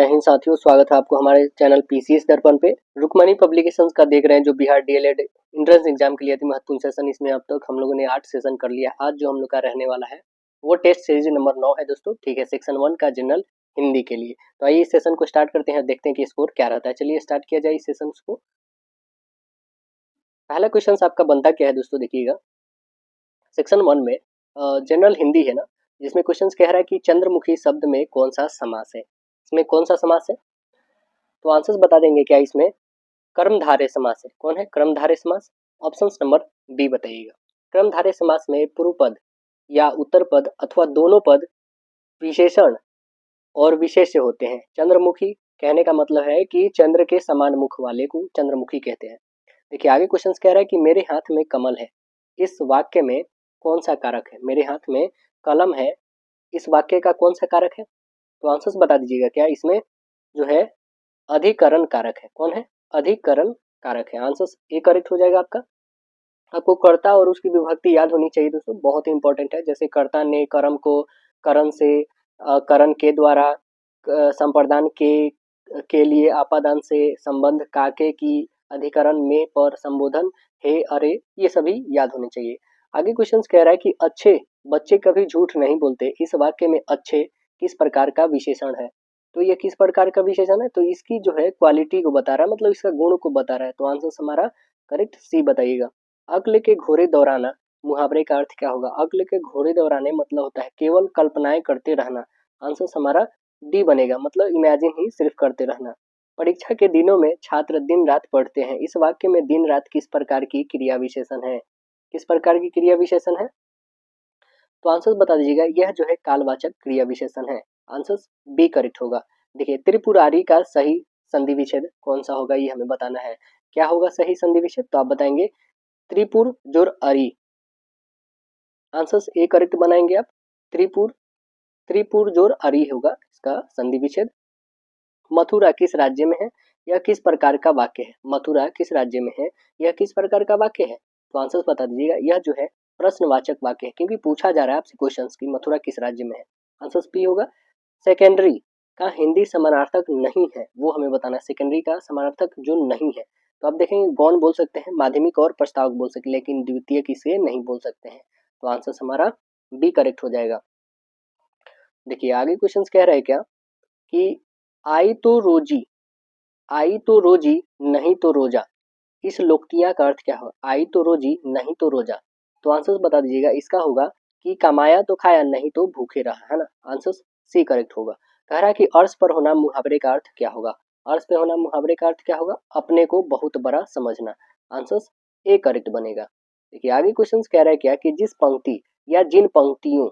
जय हिंद साथियों, स्वागत है आपको हमारे चैनल पीसीएस दर्पण पे। रुक्मणी पब्लिकेशंस का देख रहे हैं जो बिहार डीएलएड एंट्रेंस एग्जाम के लिए अति महत्वपूर्ण सेशन। इसमें अब तक हम लोगों ने 8 सेशन कर लिया। आज जो हम लोग का रहने वाला है वो टेस्ट सीरीज नंबर 9 है दोस्तों, ठीक है, सेक्शन 1 का जनरल हिंदी के लिए। तो आइए इस सेशन को स्टार्ट करते हैं, देखते हैं कि स्कोर क्या रहता है। चलिए स्टार्ट किया जाए इस सेशन को। पहला क्वेश्चन आपका बनता क्या है दोस्तों, देखिएगा। सेक्शन 1 में जनरल हिंदी है ना, जिसमें क्वेश्चन कह रहा है कि चंद्रमुखी शब्द में कौन सा समास है। इसमें कौन सा समास है, तो आंसर्स बता देंगे क्या। इसमें कर्मधारय समास है। कौन है कर्मधारय समास? ऑप्शन नंबर बी बताइएगा। कर्मधारय समास में पूर्व पद या उत्तर पद अथवा दोनों पद विशेषण और विशेष्य होते हैं। चंद्रमुखी कहने का मतलब है कि चंद्र के समान मुख वाले को चंद्रमुखी कहते हैं। देखिए आगे क्वेश्चन कह रहा है कि मेरे हाथ में कमल है, इस वाक्य में कौन सा कारक है। मेरे हाथ में कलम है, इस वाक्य का कौन सा कारक है, तो आंसर्स बता दीजिएगा क्या। इसमें जो है अधिकरण कारक है। कौन है? अधिकरण कारक है। आंसर ए करेक्ट हो जाएगा आपका। आपको कर्ता और उसकी विभक्ति याद होनी चाहिए दोस्तों, बहुत ही इंपॉर्टेंट है। जैसे कर्ता ने कर्म को करण से, करण के द्वारा, संप्रदान के लिए, आपादान से, संबंध, काके की, अधिकरण में, पर, संबोधन, हे, अरे, ये सभी याद होने चाहिए। आगे क्वेश्चन कह रहा है कि अच्छे बच्चे कभी झूठ नहीं बोलते, इस वाक्य में अच्छे किस प्रकार का विशेषण है। तो ये किस प्रकार का विशेषण है, तो इसकी जो है क्वालिटी को बता रहा है, मतलब इसका गुण को बता रहा है। तो आंसर हमारा करेक्ट सी बताइएगा। अक्ल के घोड़े दौड़ाना मुहावरे का अर्थ क्या होगा। अक्ल के घोड़े दौड़ाने मतलब होता है केवल कल्पनाएं करते रहना। आंसर हमारा डी बनेगा, मतलब इमेजिन ही सिर्फ करते रहना। परीक्षा के दिनों में छात्र दिन रात पढ़ते हैं, इस वाक्य में दिन रात किस प्रकार की क्रिया विशेषण है। किस प्रकार की क्रिया विशेषण है, तो आंसर बता दीजिएगा। यह जो है कालवाचक क्रिया विशेषण है। आंसर बी करेक्ट होगा। देखिए त्रिपुरारी का सही संधि विच्छेद कौन सा होगा, ये हमें बताना है। क्या होगा सही संधि विच्छेद, तो आप बताएंगे त्रिपुर जोर अरी। आंसर ए करेक्ट बनाएंगे आप। त्रिपुर जोर अरी होगा इसका संधि विच्छेद। मथुरा किस राज्य में है, यह किस प्रकार का वाक्य है। मथुरा किस राज्य में है, यह किस प्रकार का वाक्य है, तो आंसर बता दीजिएगा। यह जो है प्रश्नवाचक वाक्य है, क्योंकि पूछा जा रहा है आपसे क्वेश्चन की मथुरा किस राज्य में है। आंसर पी होगा। सेकेंडरी का हिंदी समानार्थक नहीं है, वो हमें बताना है। सेकेंडरी का समानार्थक जो नहीं है, तो आप देखेंगे गौण बोल सकते हैं, माध्यमिक और प्रस्तावक बोल सकते हैं, लेकिन द्वितीय किसे नहीं बोल सकते हैं। तो आंसर हमारा बी करेक्ट हो जाएगा। देखिए आगे क्वेश्चन कह रहे हैं क्या कि आई तो रोजी, आई तो रोजी नहीं तो रोजा, इस लोकतिया का अर्थ क्या हो। आई तो रोजी नहीं तो रोजा, तो आंसर बता दीजिएगा। इसका होगा कि कमाया तो खाया नहीं तो भूखे रहा, है ना। आंसर सी करेक्ट होगा। कह रहा है कि अर्श पर होना मुहावरे का अर्थ क्या होगा। अर्श पे होना मुहावरे का अर्थ क्या होगा, अपने को बहुत बड़ा समझना। आंसर ए करेक्ट बनेगा। देखिए आगे क्वेश्चन कह रहा है क्या कि जिस पंक्ति या जिन पंक्तियों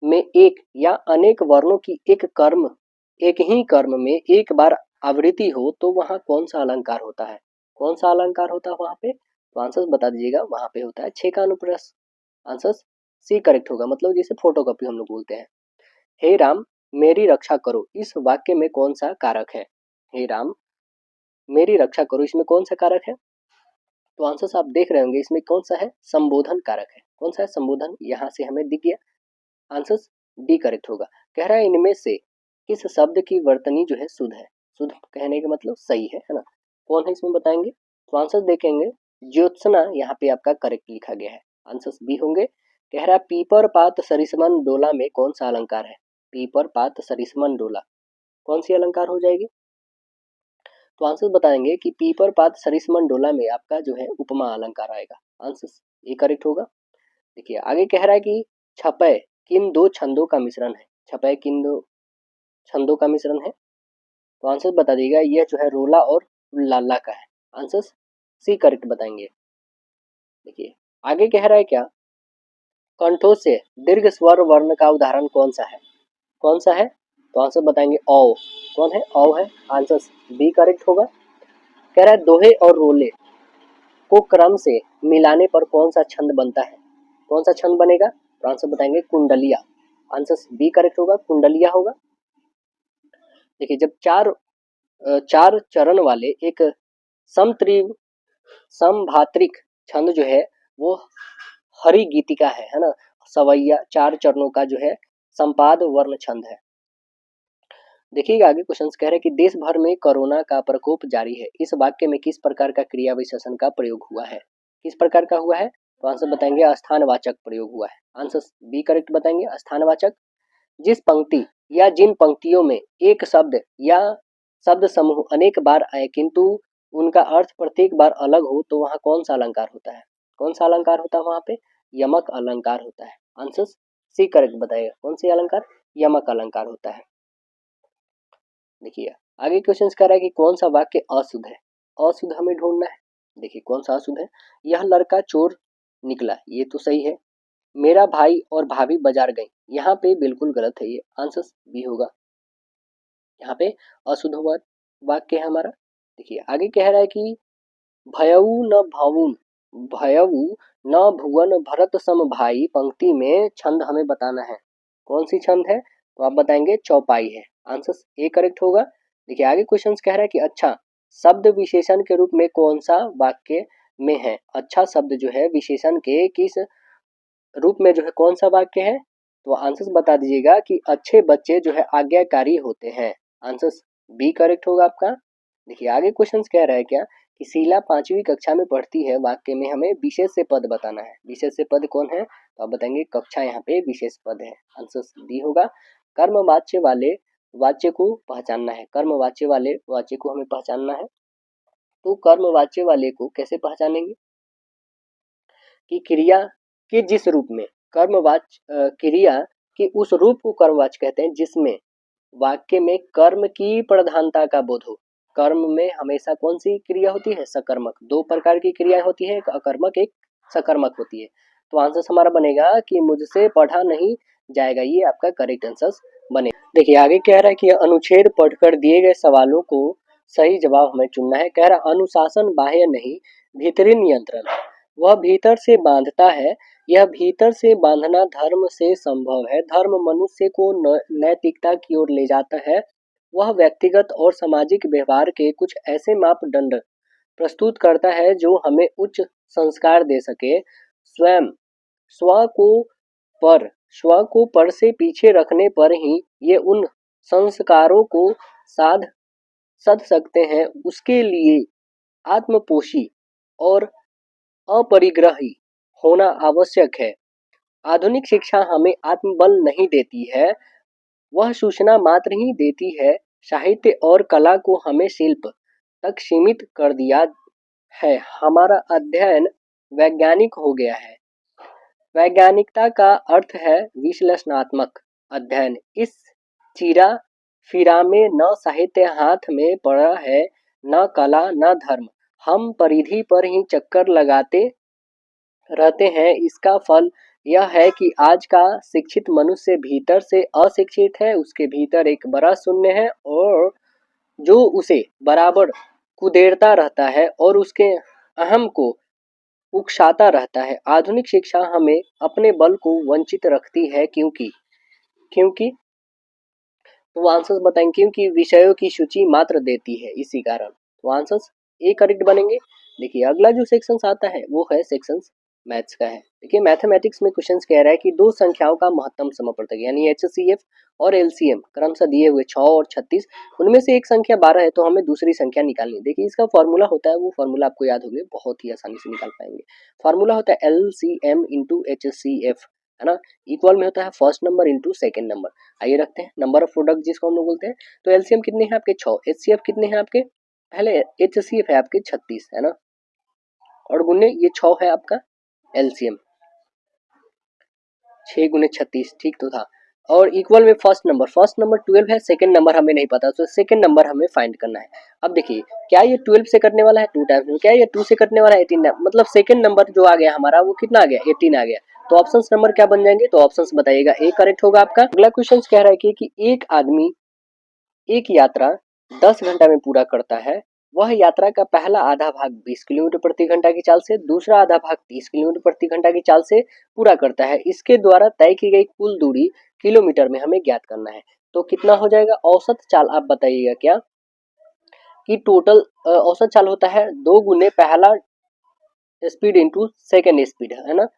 में एक या अनेक वर्णों की एक ही कर्म में एक बार आवृत्ति हो, तो वहां कौन सा अलंकार होता है। कौन सा अलंकार होता है वहां पे, तो आंसर बता दीजिएगा। वहां पे होता है छे का अनुप्रास। आंसर सी करेक्ट होगा, मतलब जैसे फोटोकॉपी हम लोग बोलते हैं। हे राम मेरी रक्षा करो, इस वाक्य में कौन सा कारक है। हे राम मेरी रक्षा करो, इसमें कौन सा कारक है, तो आंसर आप देख रहे होंगे इसमें कौन सा है, संबोधन कारक है। कौन सा है, संबोधन, यहाँ से हमें दिख गया। आंसर डी करेक्ट होगा। कह रहा है इनमें से किस शब्द की वर्तनी जो है शुद्ध है। शुद्ध कहने का मतलब सही है ना। कौन है इसमें बताएंगे, तो आंसर देखेंगे ज्योत्सना यहाँ पे आपका करेक्ट लिखा गया है। आंसर बी होंगे। कह रहा है पीपर पात सरिसमन डोला में कौन सा अलंकार है। पीपर पात सरिसमन डोला कौन सी अलंकार हो जाएगी, तो आंसर बताएंगे कि पीपर पात सरिसमन डोला में आपका जो है उपमा अलंकार आएगा। आंसर ए करेक्ट होगा। देखिए आगे कह रहा है कि छपय किन दो छंदों का मिश्रण है। छपय किन दो छंदों का मिश्रण है, तो आंसर बता दीजिएगा। यह जो है रोला और लाला का है। आंसर सी करेक्ट बताएंगे। देखिए आगे कह रहा है क्या, कंठों से दीर्घ स्वर वर्ण का उदाहरण कौन सा है। कौन सा है, तो आंसर बताएंगे औ। कौन है, औ है। आंसर बी करेक्ट होगा। कह रहा है दोहे और रोले को क्रम से मिलाने पर कौन सा छंद बनता है। कौन सा छंद बनेगा, तो आंसर बताएंगे कुंडलिया। आंसर बी करेक्ट होगा, कुंडलिया होगा। देखिए जब चार चरण वाले एक समभात्रिक छंद जो है वो हरि गीतिका है ना। सवैया चार चरणों का जो है संपाद वर्ण छंद है। देखिएगा आगे क्वेश्चन कह रहे हैं कि देश भर में कोरोना का प्रकोप जारी है, इस वाक्य में किस प्रकार का क्रिया विशेषण का प्रयोग हुआ है? किस प्रकार का हुआ है? तो आंसर बताएंगे स्थानवाचक प्रयोग हुआ है। आंसर बी करेक्ट बताएंगे, स्थानवाचक। जिस पंक्ति या जिन पंक्तियों में एक शब्द या शब्द समूह अनेक बार आए किंतु उनका अर्थ प्रत्येक बार अलग हो तो वहां कौन सा अलंकार होता है? कौन सा अलंकार होता है वहां पे? यमक अलंकार होता है। आंसर सी करेक्ट बताइएगा, कौन सी अलंकार? यमक अलंकार होता है। देखिए आगे क्वेश्चन कह रहा है कि कौन सा वाक्य अशुद्ध है? अशुद्ध हमें ढूंढना है। देखिए कौन सा अशुद्ध है? यह लड़का चोर निकला, ये तो सही है। मेरा भाई और भाभी बाजार गए, यहाँ पे बिल्कुल गलत है, ये आंसर बी होगा। यहाँ पे अशुद्ध हुआ वाक्य है हमारा। देखिए आगे कह रहा है कि भयऊ न भवुन भयऊ न भुवन भरत सम भाई, पंक्ति में छंद हमें बताना है। कौन सी छंद है? तो आप बताएंगे चौपाई है। आंसर ए करेक्ट होगा। देखिए आगे क्वेश्चन कह रहा है कि अच्छा शब्द विशेषण के रूप में कौन सा वाक्य में है? अच्छा शब्द जो है विशेषण के किस रूप में जो है कौन सा वाक्य है? तो आंसर बता दीजिएगा कि अच्छे बच्चे जो है आज्ञाकारी होते हैं। आंसर बी करेक्ट होगा आपका। देखिए आगे क्वेश्चन कह रहा है क्या कि शीला 5वीं कक्षा में पढ़ती है, वाक्य में हमें विशेष से पद बताना है। विशेष से पद कौन है? तो आप बताएंगे कक्षा, यहाँ पे विशेष पद है। आंसर डी होगा। कर्मवाच्य वाले वाच्य को पहचानना है। कर्मवाच्य वाले वाच्य को हमें पहचानना है। तो कर्मवाच्य वाले को कैसे पहचानेंगे? कि क्रिया के जिस रूप में कर्मवाच्य क्रिया के उस रूप को कर्मवाच्य कहते हैं जिसमें वाक्य में कर्म की प्रधानता का बोध हो। कर्म में हमेशा कौन सी क्रिया होती है? सकर्मक। दो प्रकार की क्रियाएं होती है, एक अकर्मक एक सकर्मक होती है। तो आंसर हमारा बनेगा कि मुझसे पढ़ा नहीं जाएगा, ये आपका करेक्ट आंसर बने। देखिए आगे कह रहा है कि अनुच्छेद पढ़कर दिए गए सवालों को सही जवाब हमें चुनना है। कह रहा अनुशासन बाह्य नहीं भीतरी नियंत्रण, वह भीतर से बांधता है, यह भीतर से बांधना धर्म से संभव है। धर्म मनुष्य को नैतिकता की ओर ले जाता है। वह व्यक्तिगत और सामाजिक व्यवहार के कुछ ऐसे मापदंड प्रस्तुत करता है जो हमें उच्च संस्कार दे सके। स्वयं स्व को पर से पीछे रखने पर ही ये उन संस्कारों को साध सध सकते हैं। उसके लिए आत्मपोषी और अपरिग्रही होना आवश्यक है। आधुनिक शिक्षा हमें आत्मबल नहीं देती है, वह सूचना मात्र ही देती है। साहित्य और कला को हमें शिल्प तक सीमित कर दिया है। हमारा अध्ययन वैज्ञानिक हो गया है। वैज्ञानिकता का अर्थ है विश्लेषणात्मक अध्ययन। इस चीरा फिरा में न साहित्य हाथ में पड़ा है, न कला न धर्म। हम परिधि पर ही चक्कर लगाते रहते हैं। इसका फल यह है कि आज का शिक्षित मनुष्य भीतर से अशिक्षित है। उसके भीतर एक बड़ा शून्य है और जो उसे बराबर कुदेरता रहता है और उसके अहम को उकसाता रहता है। आधुनिक शिक्षा हमें अपने बल को वंचित रखती है क्योंकि क्योंकि तो आंसर्स बताएंगे क्योंकि विषयों की सूची मात्र देती है, इसी कारण। तो आंसर्स ए करेक्ट बनेंगे। देखिए अगला जो सेक्शन आता है वो है सेक्शन मैथ्स का है। देखिए मैथमेटिक्स में क्वेश्चन कह रहा है कि दो संख्याओं का महत्तम समपर्थक यानी एचसीएफ और एलसीएम क्रमशः दिए हुए 6 और 36, उनमें से एक संख्या 12 है तो हमें दूसरी संख्या निकालनी है। देखिए इसका फॉर्मूला होता है, वो फॉर्मूला आपको याद हो गया, बहुत ही आसानी से निकाल पाएंगे। फॉर्मूला होता है एलसीएम इंटू एचसीएफ, है ना। इक्वल में होता है first number into second number. आइए रखते हैं नंबर ऑफ प्रोडक्ट जिसको हम लोग बोलते हैं। तो एलसीएम कितने हैं आपके? 6। एचसीएफ कितने हैं आपके? पहले एचसीएफ है आपके 36, है ना, और गुने ये 6 है आपका एलसीएम, 6 गुने 36, ठीक तो था। और इक्वल में फर्स्ट नंबर 12 है, सेकंड नंबर हमें नहीं पता, तो सेकंड नंबर हमें फाइंड करना है। अब देखिए क्या ये 12 से करने वाला है 2 टाइम्स में, क्या ये 2 से करने वाला है 18, मतलब सेकंड नंबर जो आ गया हमारा वो कितना आ गया? 18 आ गया। तो ऑप्शंस नंबर क्या बन जाएंगे? तो ऑप्शंस बताइएगा, ए करेक्ट होगा आपका। अगला क्वेश्चन कह रहा है कि एक आदमी एक यात्रा 10 घंटा में पूरा करता है। वह यात्रा का पहला आधा भाग 20 किलोमीटर प्रति घंटा की चाल से, दूसरा आधा भाग 30 किलोमीटर प्रति घंटा की चाल से पूरा करता है। इसके द्वारा तय की गई कुल दूरी किलोमीटर में हमें ज्ञात करना है। तो कितना हो जाएगा? औसत चाल आप बताइएगा क्या कि टोटल औसत चाल होता है 2 गुने पहला स्पीड इंटू सेकेंड स्पीड, है ना,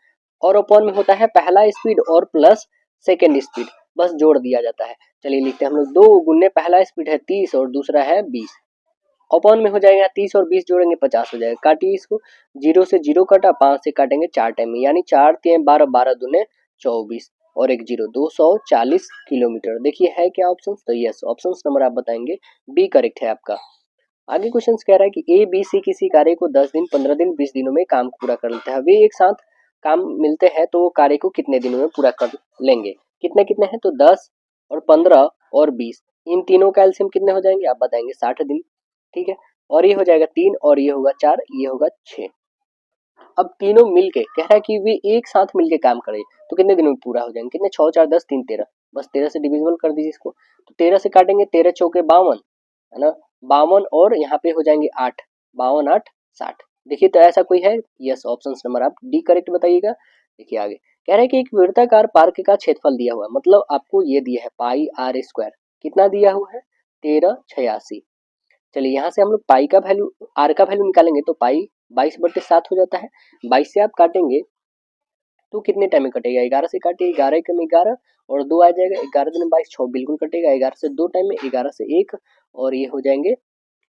और अपॉन में होता है पहला स्पीड और प्लस सेकेंड स्पीड। बस जोड़ दिया जाता है। चलिए लिखते हैं हम लोग, 2 गुने पहला स्पीड है 30 और दूसरा है 20, अपॉन में हो जाएगा 30 और 20 जोड़ेंगे 50 हो जाएगा। काटिए इसको, 0 से 0 कटा, 5 से काटेंगे 4 टाइम में, यानी 4 3 12, 12 दूने 24 और एक 0, 240 किलोमीटर। देखिए है क्या ऑप्शन, तो यस, ऑप्शन नंबर आप बताएंगे बी करेक्ट है आपका। आगे क्वेश्चन कह रहा है कि ए बी सी किसी कार्य को 10 दिन 15 दिन 20 दिनों में काम पूरा कर लेता है। वे एक साथ काम मिलते हैं तो वो कार्य को कितने दिनों में पूरा कर लेंगे। कितने कितने हैं, तो 10 और 15 और 20, इन तीनों का एलसीएम कितने हो जाएंगे आप बताएंगे, 60 दिन। ठीक है, और ये हो जाएगा 3 और ये होगा 4, ये होगा 6। अब तीनों मिलके कह रहा है कि वे एक साथ मिलके काम करें तो कितने दिनों में पूरा हो जाएंगे, कितने, 6 4 10 3 13, बस 13 से डिविजिबल कर दीजिए इसको, तो 13 से काटेंगे, 13 चौके 52 है ना, 52 और यहाँ पे हो जाएंगे 8, 52 8 60। देखिए तो ऐसा कोई है, यस, ऑप्शन नंबर आप डी करेक्ट बताइएगा। देखिए आगे कह रहे हैं कि एक वृत्ताकार पार्क का क्षेत्रफल दिया हुआ है, मतलब आपको ये दिया है पाई आर स्क्वायर, कितना दिया हुआ है, 1386। चलिए यहाँ से हम लोग पाई का वैल्यू, आर का वैल्यू निकालेंगे तो पाई 22/7 हो जाता है। 22 से आप काटेंगे तो कितने टाइम में कटेगा, 11 से काटिए, 11 के में 11 और 2 आ जाएगा, 11 दिन 22, 6 बिल्कुल कटेगा, 11 से 2 टाइम में, 11 से 1 और ये हो जाएंगे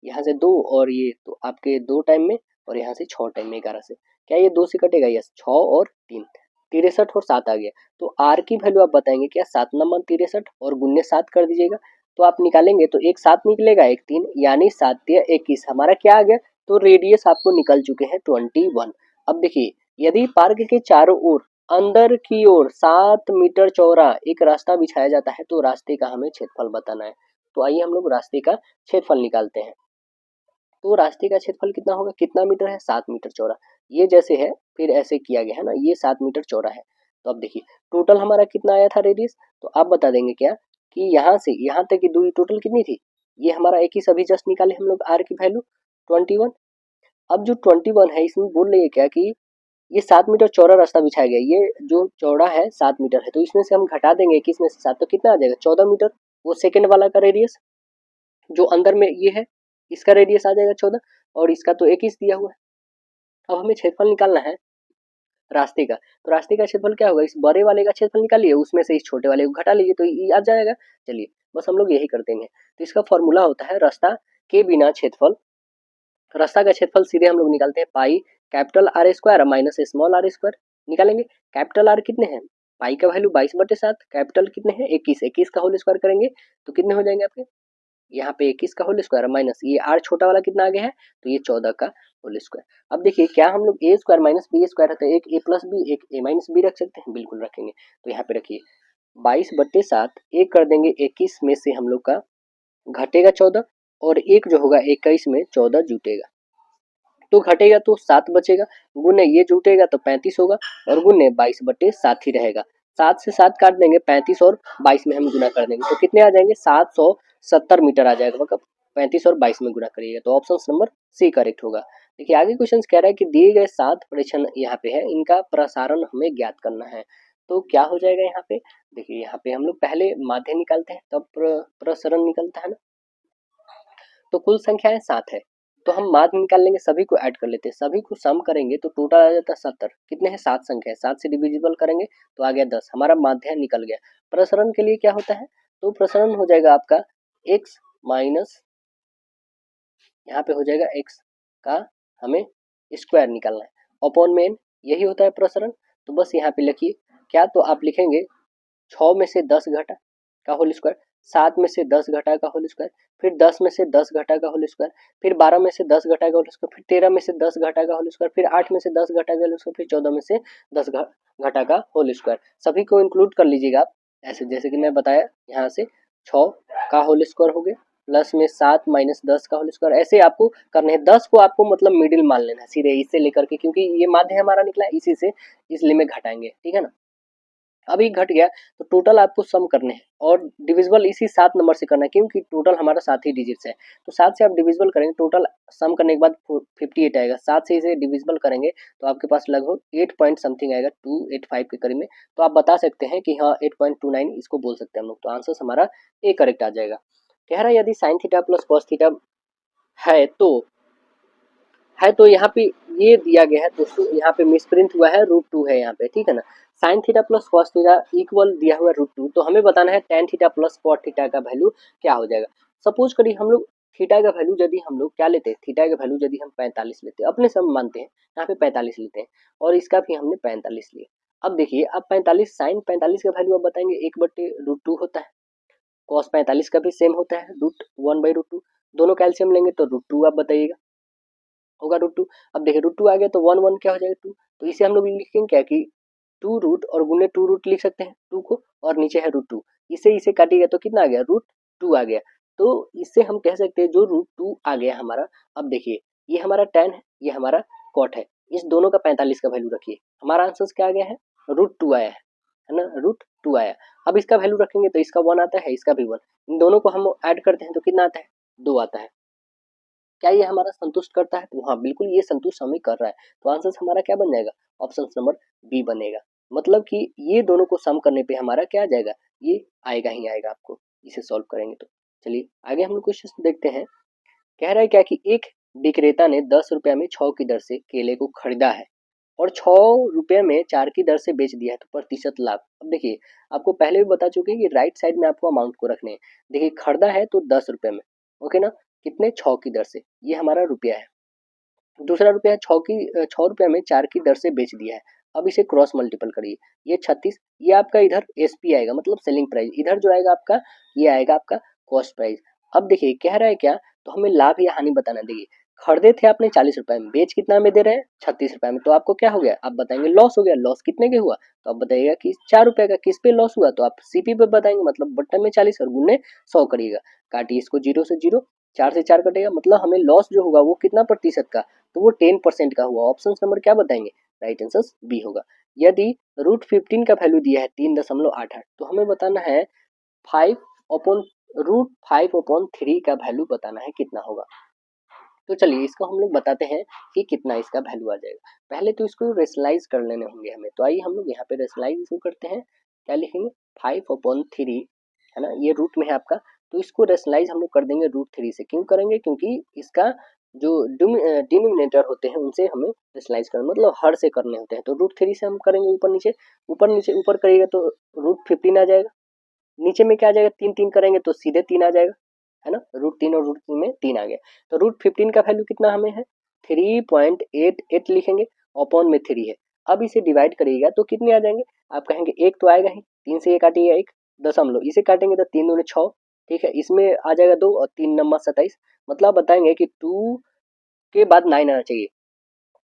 यहाँ से 2 और ये तो आपके 2 टाइम में और यहाँ से 6 टाइम में, 11 से, क्या ये 2 से कटेगा, यस, 6 और 3, 63 और 7 आ गया। तो आर की वैल्यू आप बताएंगे क्या, 7 नंबर 63 और गुन्ने 7 कर दीजिएगा, तो आप निकालेंगे तो एक 7 निकलेगा, एक 3, यानी 7 तिया 21, हमारा क्या आ गया, तो रेडियस आपको निकल चुके हैं 21। अब देखिए यदि पार्क के चारों ओर अंदर की ओर 7 मीटर चौड़ा एक रास्ता बिछाया जाता है तो रास्ते का हमें क्षेत्रफल बताना है। तो आइए हम लोग रास्ते का क्षेत्रफल निकालते हैं। तो रास्ते का क्षेत्रफल कितना होगा, कितना मीटर है, 7 मीटर चौड़ा, ये जैसे है फिर ऐसे किया गया है ना, ये 7 मीटर चौड़ा है। तो अब देखिए टोटल हमारा कितना आया था रेडियस, तो आप बता देंगे क्या कि यहाँ से यहाँ तक की दूरी टोटल कितनी थी, ये हमारा 21 अभी जस्ट निकाले हम लोग, आर की वैल्यू 21। अब जो 21 है इसमें बोल रही है क्या कि ये 7 मीटर चौड़ा रास्ता बिछाया गया, ये जो चौड़ा है 7 मीटर है, तो इसमें से हम घटा देंगे 21 में से 7, तो कितना आ जाएगा, 14 मीटर। वो सेकंड वाला का रेडियस जो अंदर में ये है, इसका रेडियस आ जाएगा 14 और इसका तो 21 दिया हुआ है। अब हमें क्षेत्रफल निकालना है रास्ते का, तो रास्ते का क्षेत्रफल क्या होगा, इस बड़े वाले का क्षेत्रफल निकालिए, उसमें से इस छोटे वाले को घटा लीजिए तो ये आ जाएगा। चलिए बस हम लोग यही कर देंगे। तो इसका फॉर्मूला होता है रास्ता के बिना क्षेत्रफल, रास्ता का क्षेत्रफल सीधे हम लोग निकालते हैं pi capital R square minus small R square. निकालेंगे कैपिटल आर कितने हैं, पाई का वैल्यू 22/7, कैपिटल कितने हैं 21, 21 का होल स्क्वायर करेंगे तो कितने हो जाएंगे आपके, यहाँ पे 21 का होल स्क्वायर माइनस ये आर छोटा वाला कितना आ गया है, तो ये 14 का होल स्क्वायर। अब देखिए क्या हम लोग ए स्क्वायर माइनस बी स्क्वायर है तो एक ए प्लस बी एक ए माइनस बी रख सकते हैं, बिल्कुल रखेंगे। तो यहाँ पे रखिए 22/7 एक कर देंगे 21 में से हम लोग का घटेगा 14 और एक जो होगा 21 में 14 जुटेगा, तो घटेगा तो 7 बचेगा, गुने ये जुटेगा तो 35 होगा और गुने 22/7 ही रहेगा। 7 से 7 काट देंगे, 35 और 22 में हम गुना कर देंगे तो कितने आ जाएंगे, 770 मीटर आ जाएगा, मतलब 35 और 22 में गुना करिएगा तो ऑप्शन नंबर सी करेक्ट होगा। देखिए आगे क्वेश्चन कह रहा है कि दिए गए 7 प्रेक्षण यहाँ पे है, इनका प्रसारण हमें ज्ञात करना है। तो क्या हो जाएगा यहाँ पे, देखिए यहाँ पे हम लोग पहले माध्य निकालते हैं तब प्रसरण निकलता है ना। तो कुल संख्याएं 7 है, तो हम माध्य निकाल लेंगे, सभी को ऐड कर लेते हैं, सभी को सम करेंगे तो टोटल आ जाता है 70। कितने हैं, 7 संख्या है, 7 से डिविजिबल करेंगे तो आ गया 10, हमारा माध्य निकल गया। प्रसरण के लिए क्या होता है, तो प्रसरण हो जाएगा आपका x माइनस, यहाँ पे हो जाएगा x का हमें स्क्वायर निकालना है अपॉन में n, यही होता है प्रसरण। तो बस यहाँ पे लिखिए क्या, तो आप लिखेंगे 6 में से 10 घटा का होल स्क्वायर, 7 में से 10 घटा का होल स्क्वायर, फिर 10 में से 10 घटा का होल स्क्वायर, फिर 12 में से 10 घटा का होल स्क्वायर, फिर 13 में से 10 घटा का होल स्क्वायर, फिर 8 में से 10 घटा का होल स्क्वायर, फिर 14 में से 10 घटा का होल स्क्वायर। सभी को इंक्लूड कर लीजिएगा आप ऐसे, जैसे कि मैं बताया यहाँ से 6 का होल स्क्वायर हो गया प्लस में 7 माइनस 10 का होल स्क्वायर, ऐसे आपको करने हैं। 10 को आपको मतलब मिडिल मान लेना है सीधे इससे लेकर के, क्योंकि ये माध्य हमारा निकला है इसी से इसलिए में घटाएंगे, ठीक है ना। अभी घट गया तो टोटल आपको सम करने हैं और डिविजिबल इसी 7 नंबर से करना है, क्योंकि टोटल हमारा 7 ही डिजिट्स है। तो 7 से आप डिविजिबल करेंगे, टोटल सम करने के बाद 58 आएगा, 7 से इसे डिविजिबल करेंगे तो आपके पास लगभग 8 पॉइंट समथिंग आएगा, 285 के करीब में। तो आप बता सकते हैं कि हाँ 8.29 इसको बोल सकते हैं हम लोग, तो आंसर हमारा ए करेक्ट आ जाएगा। कह रहा है यदि sign theta plus cos theta है तो है तो यहाँ पे ये दिया गया है दोस्तों, यहाँ पे मिसप्रिंट हुआ है, √2 है यहाँ पे, ठीक है ना। Sine theta plus cos theta equal दिया हुआ है √2, तो हमें बताना है tan theta plus cot theta का वैल्यू क्या हो जाएगा। सपोज करिए हम लोग थीटा का वैल्यू यदि हम लोग क्या लेते हैं, थीटा का वैल्यू यदि हम 45 लेते हैं, अपने सब मानते हैं, यहाँ पे 45 लेते हैं और इसका भी हमने 45 लिया। अब देखिए अब 45 साइन 45 का वैल्यू अब बताएंगे 1/√2 होता है, कॉस 45 का भी सेम होता है √1/√2, दोनों कैल्सियम लेंगे तो √2 आप बताइएगा होगा √2। अब देखिए √2 आ गया तो 1 1 क्या हो जाएगा 2, तो इसे हम लोग लिखेंगे क्या कि 2 रूट और गुने 2 रूट लिख सकते हैं 2 को, और नीचे है √2, इसे काटिएगा तो कितना आ गया √2 आ गया। तो इससे हम कह सकते हैं जो √2 आ गया हमारा। अब देखिए ये हमारा tan है, ये हमारा cot है, इस दोनों का 45 का वैल्यू रखिए, हमारा आंसर क्या आ गया है √2 आया है ना, √2 आया। अब इसका वैल्यू रखेंगे तो इसका 1 आता है, इसका भी 1, इन दोनों को हम ऐड करते हैं तो कितना आता है 2 आता है। क्या ये हमारा संतुष्ट करता है, तो हाँ बिल्कुल ये संतुष्ट हमें कर रहा है, तो आंसर हमारा क्या बन जाएगा, ऑप्शन नंबर बी बनेगा। मतलब कि ये दोनों को सम करने पे हमारा क्या आ जाएगा, ये आएगा ही आएगा आपको, इसे सॉल्व करेंगे तो। चलिए आगे हम लोग क्वेश्चन देखते हैं। कह रहा है क्या कि एक विक्रेता ने 10 रुपया में 6 की दर से केले को खरीदा है और 6 रुपये में 4 की दर से बेच दिया है, तो प्रतिशत लाभ। अब देखिए आपको पहले भी बता चुके हैं कि राइट साइड में आपको अमाउंट को रखने हैं। देखिए खरीदा है तो 10 रुपये में, ओके ना, कितने 6 की दर से, ये हमारा रुपया है। दूसरा रुपया है 6 रुपये में 4 की दर से बेच दिया है। अब इसे क्रॉस मल्टीपल करिए, ये 36, ये आपका इधर एसपी आएगा मतलब सेलिंग प्राइस, इधर जो आएगा आपका ये आएगा आपका कॉस्ट प्राइस। अब देखिए कह रहा है क्या, तो हमें लाभ या हानि बताना। देखिए खरीदे थे आपने 40 रुपए में, बेच कितना में दे रहे हैं 36 रुपए में, तो आपको क्या हो गया, आप बताएंगे लॉस हो गया। लॉस कितने के हुआ, तो आप बताइएगा कि 4 रुपए का। किस पे लॉस हुआ, तो आप सीपी पे बताएंगे, मतलब बट्टे में 40 और गुने 100 करिएगा। काटिए इसको 0 से 0, 4 से 4 कटेगा, मतलब हमें लॉस जो होगा वो कितना प्रतिशत का, तो वो 10% का हुआ। ऑप्शन नंबर क्या बताएंगे, राइट आंसर बी होगा। यदि √15 का वैल्यू दिया है 3.88, तो हमें बताना है 5/√5/3 का वैल्यू बताना है कितना होगा। तो चलिए इसको हम लोग बताते हैं कि कितना इसका वैल्यू आ जाएगा। पहले तो इसको रेशनलाइज कर लेने होंगे हमें, तो आइए हम लोग यहाँ पे रेशनलाइज इसको करते हैं। क्या लिखेंगे 5/3 है ना, ये रूट में है आपका, तो इसको रेशनलाइज हम लोग कर देंगे √3 से। क्यों करेंगे, क्योंकि इसका जो डिनोमिनेटर होते हैं उनसे हमें रेशनलाइज करना, मतलब हर से करने होते हैं, तो √3 से हम करेंगे ऊपर करिएगा तो √15 आ जाएगा, नीचे में क्या आ जाएगा 3 करेंगे तो सीधे 3 आ जाएगा, है ना, √3 और √3 में 3 आ गया। तो √15 का वैल्यू कितना हमें है 3.88 लिखेंगे, अपॉन में 3 है। अब इसे डिवाइड करिएगा तो कितने आ जाएंगे, आप कहेंगे एक तो आएगा ही, 3 से ये काटिएगा 1 दशमलव, इसे काटेंगे तो 3 दूनी 6, ठीक है, इसमें आ जाएगा 2 और 3 नंबर 27, मतलब बताएंगे कि 2 के बाद 9 आना चाहिए।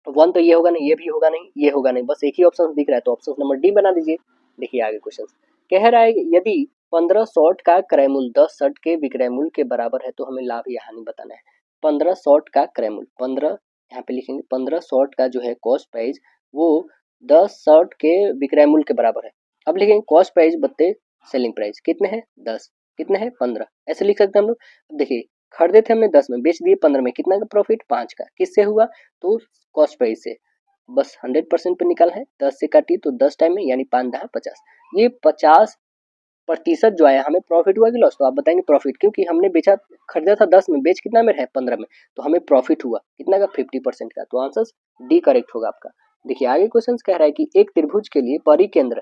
1 तो ये होगा नहीं, ये भी होगा नहीं, ये होगा नहीं, बस एक ही ऑप्शन दिख रहा है, तो ऑप्शन नंबर डी बना दीजिए। देखिए आगे क्वेश्चन कह रहा है यदि 15 शॉर्ट का क्रय मूल्य 10 शर्ट के विक्रय मूल्य के बराबर है, तो हमें लाभ या हानि बताना है। 15 शॉर्ट का क्रय मूल्य, 15 यहाँ पे लिखेंगे, 15 शॉर्ट का जो है कॉस्ट प्राइस वो 10 शर्ट के विक्रय मूल्य के बराबर है। अब लिखेंगे कॉस्ट प्राइस बत्ते सेलिंग प्राइस कितने हैं 10, कितने हैं 15, ऐसे लिख सकते हैं हम लोग। अब देखिए खरीदे थे हमने 10 में, बेच दिए 15 में, कितना का प्रॉफिट 5 का, किससे हुआ, तो कॉस्ट प्राइस से। बस 100% पे निकाल है, 10 से काटिए तो 10 टाइम में, यानी 5×10 50, ये 50% जो आया हमें प्रॉफिट हुआ कि लॉस, तो आप बताएंगे प्रॉफिट, क्योंकि हमने बेचा खरीदा था 10 में, बेच कितना में रहे 15 में, तो हमें प्रॉफिट हुआ कितना का 50% का, तो आंसर डी करेक्ट होगा आपका। देखिए आगे क्वेश्चन कह रहा है कि एक त्रिभुज के लिए परिकेंद्र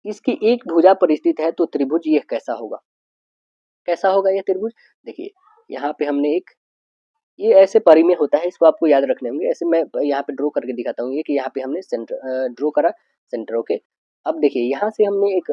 इसकी एक भुजा पर स्थित है, तो त्रिभुज यह कैसा होगा, कैसा होगा यह त्रिभुज। देखिए यहाँ पे हमने एक, ये ऐसे परी में होता है, इसको आपको याद रखने होंगे। ऐसे मैं यहाँ पे ड्रॉ करके दिखाता हूँ, ये कि यहाँ पे हमने सेंटर ड्रॉ करा सेंटर, ओके। अब देखिए यहाँ से हमने एक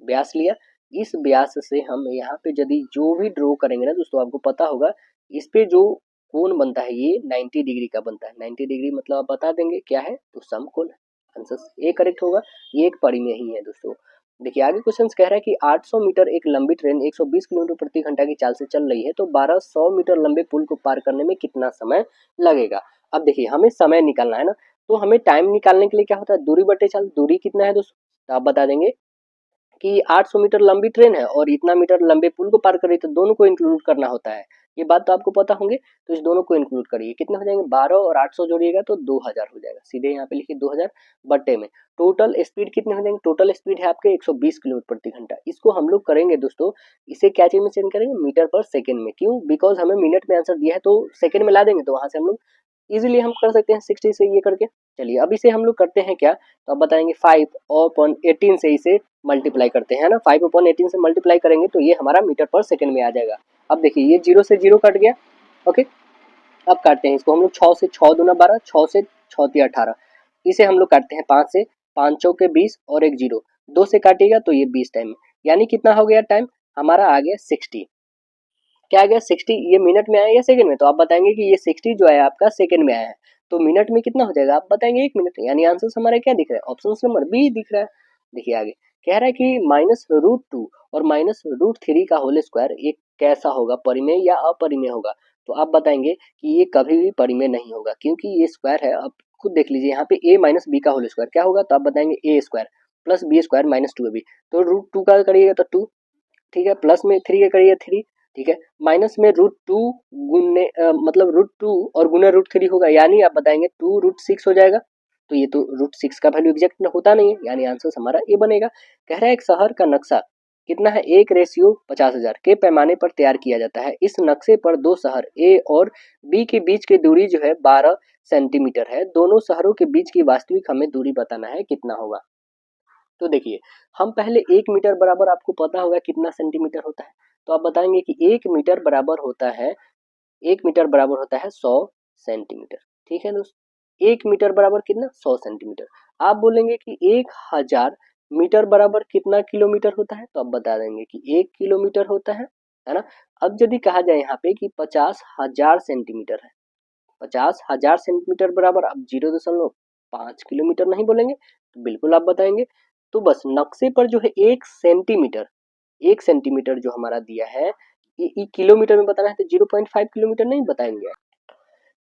व्यास लिया, इस व्यास से हम यहाँ पे यदि जो भी ड्रॉ करेंगे ना दोस्तों, आपको पता होगा इस पे जो कोण बनता है ये 90 डिग्री का बनता है। 90 डिग्री मतलब आप बता देंगे क्या है, तो समकोण है, आंसर ए करेक्ट होगा। ये एक परी में ही है दोस्तों। देखिए आगे क्वेश्चन कह रहा है कि 800 मीटर एक लंबी ट्रेन 120 किलोमीटर प्रति घंटा की चाल से चल रही है, तो 1200 मीटर लंबे पुल को पार करने में कितना समय लगेगा। अब देखिए हमें समय निकालना है ना, तो हमें टाइम निकालने के लिए क्या होता है, दूरी बटे चाल, दूरी कितना है दोस्तों, तो आप बता देंगे कि 800 मीटर लंबी ट्रेन है और इतना मीटर लंबे पुल को पार कर रही है, तो दोनों को इंक्लूड करना होता है। ये बात तो आपको पता होंगे। तो इस दोनों को इंक्लूड करिए, कितने हो जाएंगे 12 और 800 जोड़िएगा तो 2000 हो जाएगा। सीधे यहाँ पे लिखिए 2000 बट्टे में टोटल स्पीड कितने हो जाएंगे, टोटल स्पीड है आपके 120 किलोमीटर प्रति घंटा। इसको हम लोग करेंगे दोस्तों, इसे क्या चीज में चेंज करेंगे, मीटर पर सेकेंड में। क्यों, बिकॉज हमें मिनट में आंसर दिया है तो सेकेंड में ला देंगे, तो वहां से हम लोग इजिली हम कर सकते हैं 60 से ये करके। चलिए अब इसे हम लोग करते हैं क्या, तो अब बताएंगे 5/18 से इसे मल्टीप्लाई करते हैं ना। 5/18 से मल्टीप्लाई करेंगे तो ये हमारा मीटर पर सेकेंड में आ जाएगा। अब देखिए ये 0 से 0 कट गया। ओके, अब काटते हैं इसको हम लोग 6 से 6 दूना 12, 6 से 6 तिया 18। इसे हम लोग काटते हैं 5 से, 5 चौके 20 और एक 0, 2 से काटिएगा तो ये 20 टाइम, यानी कितना हो गया टाइम हमारा आ गया 60। क्या आ गया 60, ये मिनट में आया या सेकंड में, तो आप बताएंगे कि ये 60 जो है आपका सेकंड में आया है, तो मिनट में कितना हो जाएगा आप बताएंगे 1 मिनट, यानी आंसर हमारा क्या दिख रहा है, ऑप्शन नंबर बी दिख रहा है। देखिए आगे कह रहा है कि -√2 और -√3 का होल स्क्वायर एक कैसा होगा, परिमेय या अपरिमेय होगा। तो आप बताएंगे कि ये कभी भी परिमेय नहीं होगा, क्योंकि ये स्क्वायर है। आप खुद देख लीजिए यहाँ पे a माइनस बी का होल स्क्वायर क्या होगा, तो आप बताएंगे a square plus B square minus 2ab, तो √2 का करिएगा तो 2, ठीक है, प्लस में 3 का करिए 3, ठीक है, माइनस में √2 गुने मतलब √2 और गुना √3 होगा, यानी आप बताएंगे 2√6 हो जाएगा। तो ये तो √6 का वैल्यू एग्जैक्ट होता नहीं है, यानी आंसर हमारा ए बनेगा। कह रहा है एक शहर का नक्शा कितना है, 1:50,000 के पैमाने पर तैयार किया जाता है। इस नक्शे पर दो शहर ए और बी के बीच की दूरी जो है 12 सेंटीमीटर है। दोनों शहरों के बीच की वास्तविक हमें दूरी बताना है, कितना होगा। तो देखिए हम पहले 1 मीटर बराबर आपको पता होगा कितना सेंटीमीटर होता है, तो आप बताएंगे कि 1 मीटर बराबर होता है, 1 मीटर बराबर होता है 100 सेंटीमीटर। ठीक है दोस्त, 1 मीटर बराबर कितना 100 सेंटीमीटर। आप बोलेंगे कि 1000 मीटर बराबर कितना किलोमीटर होता है, तो आप बता देंगे कि 1 किलोमीटर होता है ना। अब यदि कहा जाए यहाँ पे कि 50,000 सेंटीमीटर है, 50,000 सेंटीमीटर बराबर अब 0.5 किलोमीटर नहीं बोलेंगे, तो बिल्कुल आप बताएंगे। तो बस नक्शे पर जो है 1 सेंटीमीटर, 1 सेंटीमीटर जो हमारा दिया है ये किलोमीटर में बताना है, तो 0.5 किलोमीटर नहीं बताएंगे।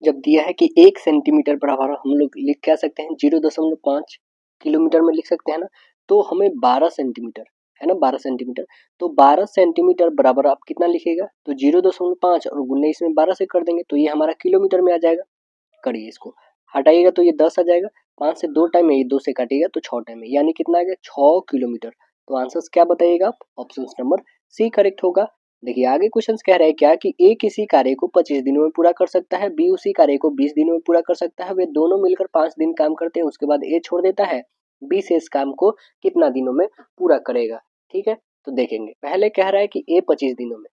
जब दिया है कि 1 सेंटीमीटर बराबर हम लोग लिख क्या सकते हैं 0.5 किलोमीटर में लिख सकते हैं ना। तो हमें 12 सेंटीमीटर है ना, 12 सेंटीमीटर, तो 12 सेंटीमीटर बराबर आप कितना लिखेगा, तो 0.5 और गुने इसमें 12 से कर देंगे तो ये हमारा किलोमीटर में आ जाएगा। करिए इसको, हटाइएगा तो ये 10 आ जाएगा, 5 से 2 टाइम है, ये 2 से काटिएगा तो 6 टाइम है, यानी कितना आ गया 6 किलोमीटर। तो आंसर क्या बताइएगा आप, ऑप्शन नंबर सी करेक्ट होगा। देखिए आगे क्वेश्चन कह रहा है क्या कि ए किसी कार्य को 25 दिनों में पूरा कर सकता है, बी उसी कार्य को 20 दिनों में पूरा कर सकता है, वे दोनों मिलकर 5 दिन काम करते हैं, उसके बाद ए छोड़ देता है, बी से इस काम को कितना दिनों में पूरा करेगा। ठीक है, तो देखेंगे पहले कह रहा है कि ए 25 दिनों में,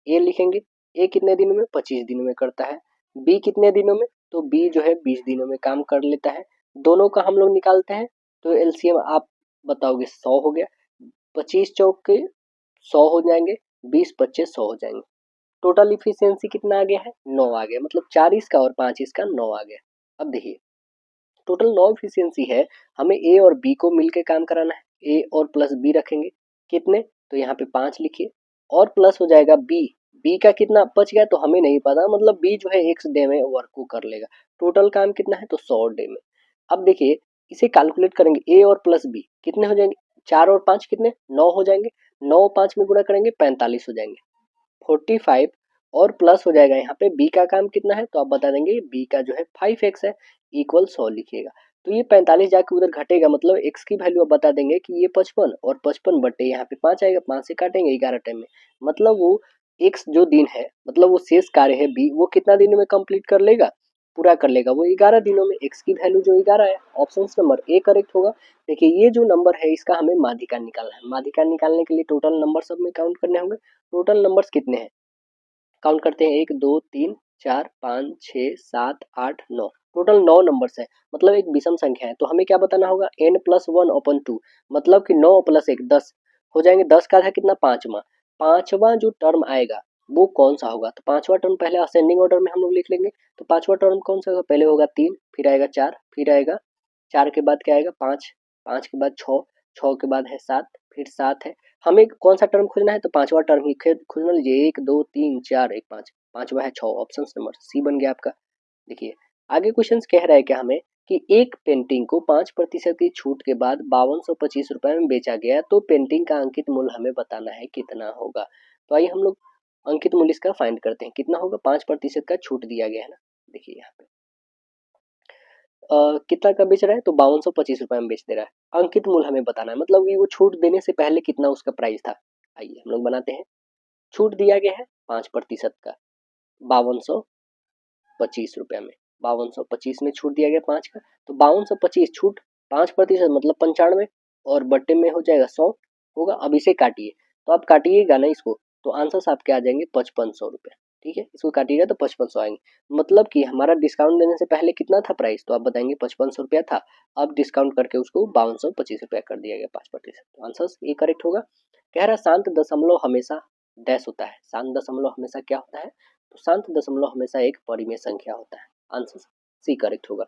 ए लिखेंगे, ए कितने दिनों में 25 दिनों में करता है, बी कितने दिनों में, तो बी जो है 20 दिनों में काम कर लेता है। दोनों का हम लोग निकालते हैं, तो एलसीएम आप बताओगे 100 हो गया, 25 चौक के 100 हो जाएंगे, 20 25 100 हो जाएंगे। टोटल इफिशियंसी कितना आ गया है 9 आ गया, मतलब 4 इसका और 5 इसका 9 आ गया। अब देखिए टोटल 9 इफिशियंसी है, हमें ए और बी को मिलके काम कराना है, ए और प्लस बी रखेंगे कितने, तो यहाँ पे 5 लिखिए, और प्लस हो जाएगा बी, बी का कितना बच गया तो हमें नहीं पता, मतलब बी जो है एक डे में वर्क को कर लेगा। टोटल काम कितना है तो 100 डे में। अब देखिए इसे कैलकुलेट करेंगे, ए और प्लस बी कितने हो जाएंगे, 4 और 5 कितने 9 हो जाएंगे, 9 5 में गुणा करेंगे 45 हो जाएंगे, 45 और प्लस हो जाएगा यहाँ पे बी का काम कितना है, तो आप बता देंगे बी का जो है 5x है, इक्वल 100 लिखिएगा। तो ये 45 जाके उधर घटेगा, मतलब x की वैल्यू आप बता देंगे कि ये 55 और 55 बटे यहाँ पे 5 आएगा, 5 से काटेंगे 11 टाइम में, मतलब वो x जो दिन है, मतलब वो शेष कार्य है बी, वो कितना दिनों में कंप्लीट कर लेगा, पूरा कर लेगा, वो 11 दिनों में। x की वैल्यू जो 11 है, ऑप्शन नंबर ए करेक्ट होगा। देखिए ये जो नंबर है इसका हमें माध्यिका निकालना है, माध्यिका निकालने के लिए टोटल नंबर सब में काउंट करने होंगे। टोटल नंबर्स कितने हैं काउंट करते हैं, 1 2 3 4 5 6 7 8 9, टोटल 9 नंबर्स है, मतलब एक विषम संख्या है। तो हमें क्या बताना होगा n+1/2, मतलब कि 9 + 1 10 हो जाएंगे, 10 का आधा कितना पांचवा, पांचवा जो टर्म आएगा वो कौन सा होगा, तो पांचवा टर्म पहले असेंडिंग ऑर्डर में हम लोग लिख लेंगे। तो पांचवा टर्म कौन सा होगा, पहले होगा 3, फिर आएगा 4, फिर आएगा 4 के बाद क्या आएगा 5, 5 के बाद 6, 6 के बाद है 7, फिर 7 है। हमें कौन सा टर्म खोजना है, तो पांचवा टर्म ही खोजना लीजिए, 1 2 3 4 1 5, पांचवा है 6, ऑप्शन नंबर सी बन गया आपका। देखिए आगे क्वेश्चन कह रहा है क्या हमें कि एक पेंटिंग को 5% की छूट के बाद 5225 रुपए में बेचा गया, तो पेंटिंग का अंकित मूल्य हमें बताना है कितना होगा। तो आइए हम लोग अंकित मूल्य इसका फाइंड करते हैं। कितना होगा, 5% का छूट दिया गया है ना। देखिए यहाँ पे कितना का बेच रहा है, तो 5225 रुपये में बेच दे रहा है। अंकित मूल्य हमें बताना है, मतलब कि वो छूट देने से पहले कितना उसका प्राइस था। आइए हम लोग बनाते हैं। छूट दिया गया है 5% का 5225 रुपये में, 5225 में छूट दिया गया 5 का, तो 5225 छूट 5% मतलब 95, और बट्टे में हो जाएगा 100 होगा। अब इसे काटिए, तो आप काटिएगा ना इसको, तो आंसर आपके आ जाएंगे 5500 रुपये। ठीक है, इसको काटिएगा तो 5500 आएंगे। मतलब कि हमारा डिस्काउंट देने से पहले कितना था प्राइस, तो आप बताएंगे 5500 रुपया था। अब डिस्काउंट करके उसको 5225 रुपया कर दिया गया 5%, तो आंसर ये करेक्ट होगा। कह रहा शांत दशमलव हमेशा डैश होता है। शांत दशमलव हमेशा क्या होता है, तो शांत दशमलव हमेशा एक परिमेय संख्या होता है। आंसर सी करेक्ट होगा।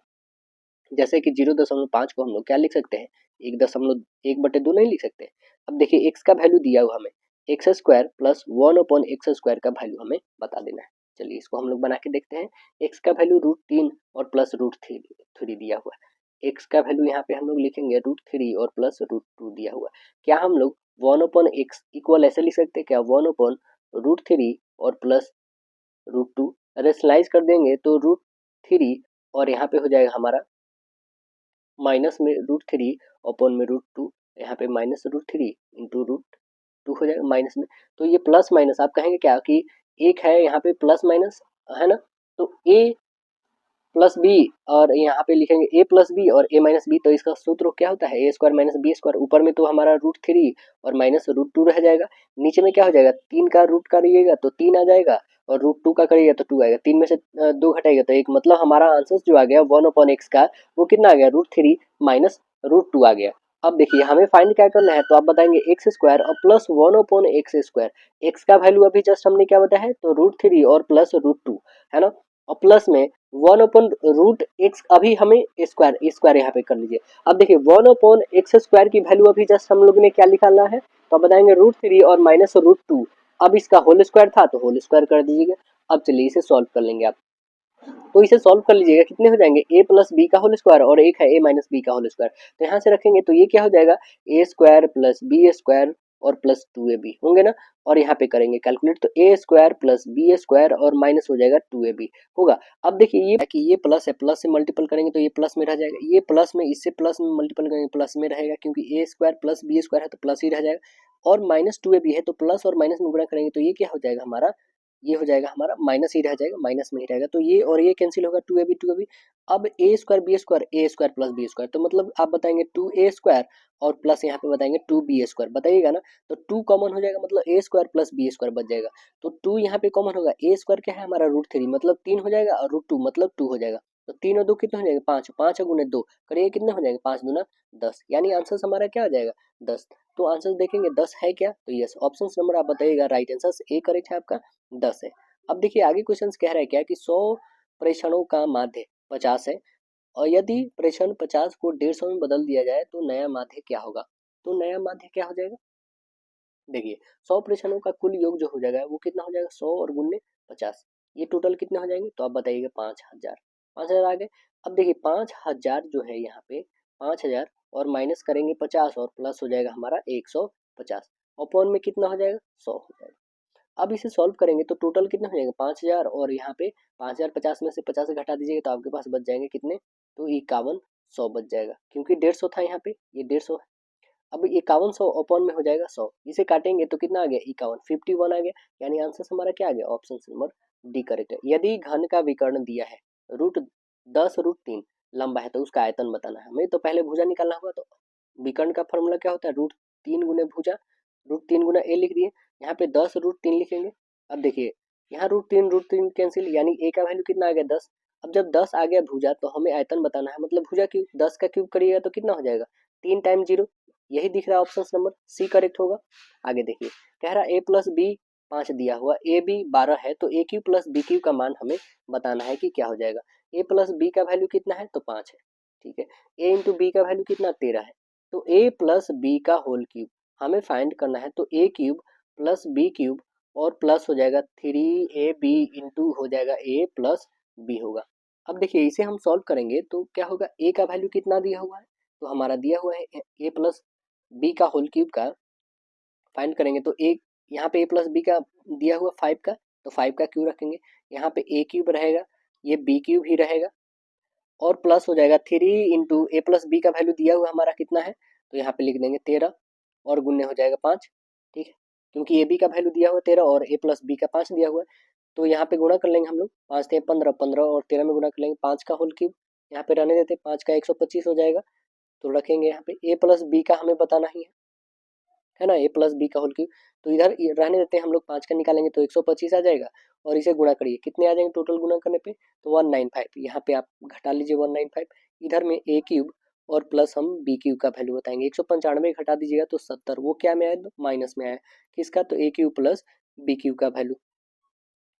जैसे कि 0.5 को हम लोग क्या लिख सकते हैं, 1.1/2 नहीं लिख सकते। अब देखिए एक्स का वैल्यू दिया हुआ हमें, एक्स स्क्वायर प्लस 1/x² का वैल्यू हमें बता देना है। चलिए इसको हम लोग बना के देखते हैं। एक्स का वैल्यू √3 और प्लस √3 दिया हुआ है। एक्स का वैल्यू यहाँ पे हम लोग लिखेंगे √3 और प्लस √2 दिया हुआ है। क्या हम लोग 1/x इक्वल ऐसे लिख सकते हैं क्या, 1/√3 और प्लस √2 रेशनलाइज कर देंगे तो √3 और यहाँ पे हो जाएगा हमारा माइनस में √3 अपॉन में √2, यहाँ पे माइनस √3 इंटू √2 हो जाएगा माइनस में। तो ये प्लस माइनस आप कहेंगे क्या कि एक है यहाँ पे प्लस माइनस है ना, तो a प्लस बी और यहाँ पे लिखेंगे a प्लस बी और a माइनस बी। तो इसका सूत्र क्या होता है, a² माइनस बी स्क्वायर। ऊपर में तो हमारा √3 और माइनस √2 रह जाएगा, नीचे में क्या हो जाएगा, 3 का रूट करिएगा तो 3 आ जाएगा, और √2 का करिएगा तो 2 आएगा। 3 में से 2 घटाएगा तो 1, मतलब हमारा आंसर जो आ गया 1/x का वो कितना आ गया, √3 माइनस √2 आ गया। अब देखिए हमें फाइंड क्या करना है, तो आप बताएंगे x² और प्लस 1/x²। x का वैल्यू अभी जस्ट हमने क्या बताया है, तो √3 और प्लस √2 है ना, और प्लस में 1/√x अभी हमें स्क्वायर यहाँ पे कर लीजिए। अब देखिए 1/x² की वैल्यू अभी जस्ट हम लोग ने क्या निकालना है, तो आप बताएंगे √3 और माइनस √2। अब इसका होल स्क्वायर था तो होल स्क्वायर कर दीजिएगा। अब चलिए इसे सॉल्व कर लेंगे आप, तो इसे सॉल्व कर लीजिएगा। कितने हो जाएंगे, a प्लस बी का होल स्क्वायर और एक है a माइनस बी का होल स्क्वायर, तो यहाँ से रखेंगे तो ये क्या हो जाएगा, a² प्लस b² और प्लस 2ab होंगे ना। और यहाँ पे करेंगे कैलकुलेट तो a² प्लस b² और माइनस हो जाएगा 2ab होगा। अब देखिए ये कि ये प्लस है, प्लस से मल्टीपल करेंगे तो ये प्लस में रह जाएगा, ये प्लस में इससे प्लस में मल्टीपल करेंगे प्लस में रहेगा, क्योंकि a² प्लस b² है तो प्लस ही रह जाएगा। और माइनस 2ab है तो प्लस और माइनस में गुणा करेंगे तो ये क्या हो जाएगा हमारा, ये हो जाएगा हमारा माइनस ही रह जाएगा, माइनस में ही रहेगा, तो ये और ये कैंसिल होगा 2ab। अब a² b² प्लस b², तो मतलब आप बताएंगे 2a² और प्लस यहाँ पे बताएंगे 2b² बताइएगा ना, तो 2 कॉमन हो जाएगा, मतलब a² प्लस b² बच जाएगा। तो 2 यहाँ पे कॉमन होगा, a² क्या है हमारा √3 मतलब 3 हो जाएगा, और √2 मतलब 2 हो जाएगा। तो 3 और 2 कितने हो जाएगा, 5, 5 गुने 2 करिए कितने हो जाएगा, 5 दूना 10, यानी आंसर हमारा क्या हो जाएगा 10। तो आंसर देखेंगे 10 है क्या, तो यस ऑप्शन नंबर आप बताइएगा, राइट आंसर ए करेक्ट है आपका 10 है। अब देखिए आगे क्वेश्चन कह रहा है क्या कि 100 प्रेक्षणों का माध्य 50 है, और यदि प्रेक्षण 50 को 150 में बदल दिया जाए तो नया माध्य क्या होगा। तो नया माध्य क्या हो जाएगा, देखिए 100 प्रेक्षणों का कुल योग जो हो जाएगा वो कितना हो जाएगा, 100 और गुने 50, ये टोटल कितने हो जाएंगे, तो आप बताइएगा 5000। 5000 आ गए। अब देखिए 5000 जो है यहाँ पे 5000 और माइनस करेंगे 50 और प्लस हो जाएगा हमारा 150, अपॉन में कितना हो जाएगा 100 हो जाएगा। अब इसे सॉल्व करेंगे तो टोटल कितना हो जाएगा 5000, और यहाँ पे 5000 50 में से 50 से घटा दीजिएगा तो आपके पास बच जाएंगे कितने, तो 5100 बच जाएगा, क्योंकि 150 था यहाँ पे, ये 150 है। अब 5100 अपॉन में हो जाएगा 100, इसे काटेंगे तो कितना आ गया 51, 51 आ गया, यानी आंसर हमारा क्या आ गया, ऑप्शन नंबर डी करेक्ट है। यदि घन का विकर्ण दिया है √10 √3 लंबा है तो उसका आयतन बताना है हमें, तो पहले भुजा निकालना होगा। तो विकर्ण का फॉर्मूला क्या होता है, √3 गुने भुजा, √3 गुना ए लिख दिए, यहाँ पे 10 √3 लिखेंगे। अब देखिए यहाँ √3 कैंसिल, यानी ए का वैल्यू कितना आ गया 10। अब जब 10 आ गया भुजा तो हमें आयतन बताना है, मतलब भुजा क्यूब 10 का क्यूब करिएगा तो कितना हो जाएगा 3 टाइम 0, यही दिख रहा है ऑप्शन नंबर सी करेक्ट होगा। आगे देखिए कह रहा ए प्लस बी 5 दिया हुआ, ए बी 12 है, तो ए क्यूब प्लस बी क्यूब का मान हमें बताना है कि क्या हो जाएगा। ए प्लस बी का वैल्यू कितना है, तो 5 है, ठीक है। ए इंटू बी का वैल्यू कितना 13 है, तो ए प्लस बी का होल क्यूब हमें फाइंड करना है, तो ए क्यूब प्लस बी क्यूब और प्लस हो जाएगा 3ab इंटू हो जाएगा ए प्लस बी होगा। अब देखिए इसे हम सॉल्व करेंगे तो क्या होगा, ए का वैल्यू कितना दिया हुआ है, तो हमारा दिया हुआ है ए प्लस बी का होल क्यूब का फाइंड करेंगे, तो ए यहाँ पे ए प्लस बी का दिया हुआ 5 का, तो 5 का क्यूब रखेंगे, यहाँ पे ए क्यूब रहेगा, ये बी क्यूब ही रहेगा, और प्लस हो जाएगा 3 इंटू ए प्लस बी का वैल्यू दिया हुआ हमारा कितना है, तो यहाँ पे लिख देंगे 13 और गुन्ने हो जाएगा 5। ठीक है, क्योंकि ए बी का वैल्यू दिया हुआ 13 और ए प्लस बी का 5 दिया हुआ है, तो यहाँ पे गुणा कर लेंगे हम लोग, 5 से 15, 15 और 13 में गुणा कर लेंगे, 5 का होल क्यूब यहाँ पे रहने देते, 5 का 125 हो जाएगा, तो रखेंगे यहाँ पे ए प्लस बी का हमें बताना ही है ना, ए प्लस बी का होल क्यूब, तो इधर रहने देते हैं हम लोग, 5 का निकालेंगे तो 125 आ जाएगा, और इसे गुणा करिए, कितने आ जाएंगे टोटल गुणा करने पे, तो 195, यहाँ पे आप घटा लीजिए 195, इधर में ए क्यूब और प्लस हम बी क्यूब का वैल्यू बताएंगे, 195 घटा दीजिएगा तो 70, वो क्या में आया, माइनस में आया, किसका, तो ए क्यूब प्लस बी क्यूब का वैल्यू,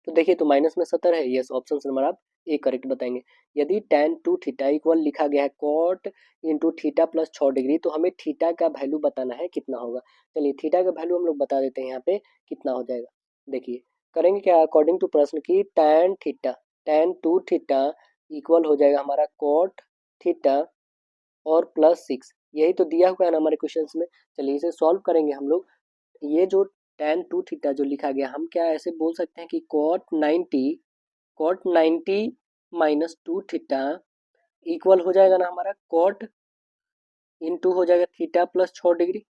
तो देखिए तो माइनस में 70 है, यस ऑप्शन नंबर आप ए करेक्ट बताएंगे। यदि tan टू थीटा इक्वल लिखा गया है cot into theta plus 6 degree, तो हमें थीटा का वैल्यू बताना है कितना होगा। चलिए थीटा का वैल्यू हम लोग बता देते हैं यहाँ पे कितना हो जाएगा। देखिए करेंगे क्या, अकॉर्डिंग टू प्रश्न की tan टू थीटा इक्वल हो जाएगा हमारा कॉट थीटा और प्लस 6, यही तो दिया हुआ है ना हमारे क्वेश्चन में। चलिए इसे सॉल्व करेंगे हम लोग। ये जो tan टू थीटा जो लिखा गया, हम क्या ऐसे बोल सकते हैं कि cot 90 minus two theta equal हो जाएगा ना हमारा cot इंटू हो जाएगा थीटा प्लस 6 डिग्री,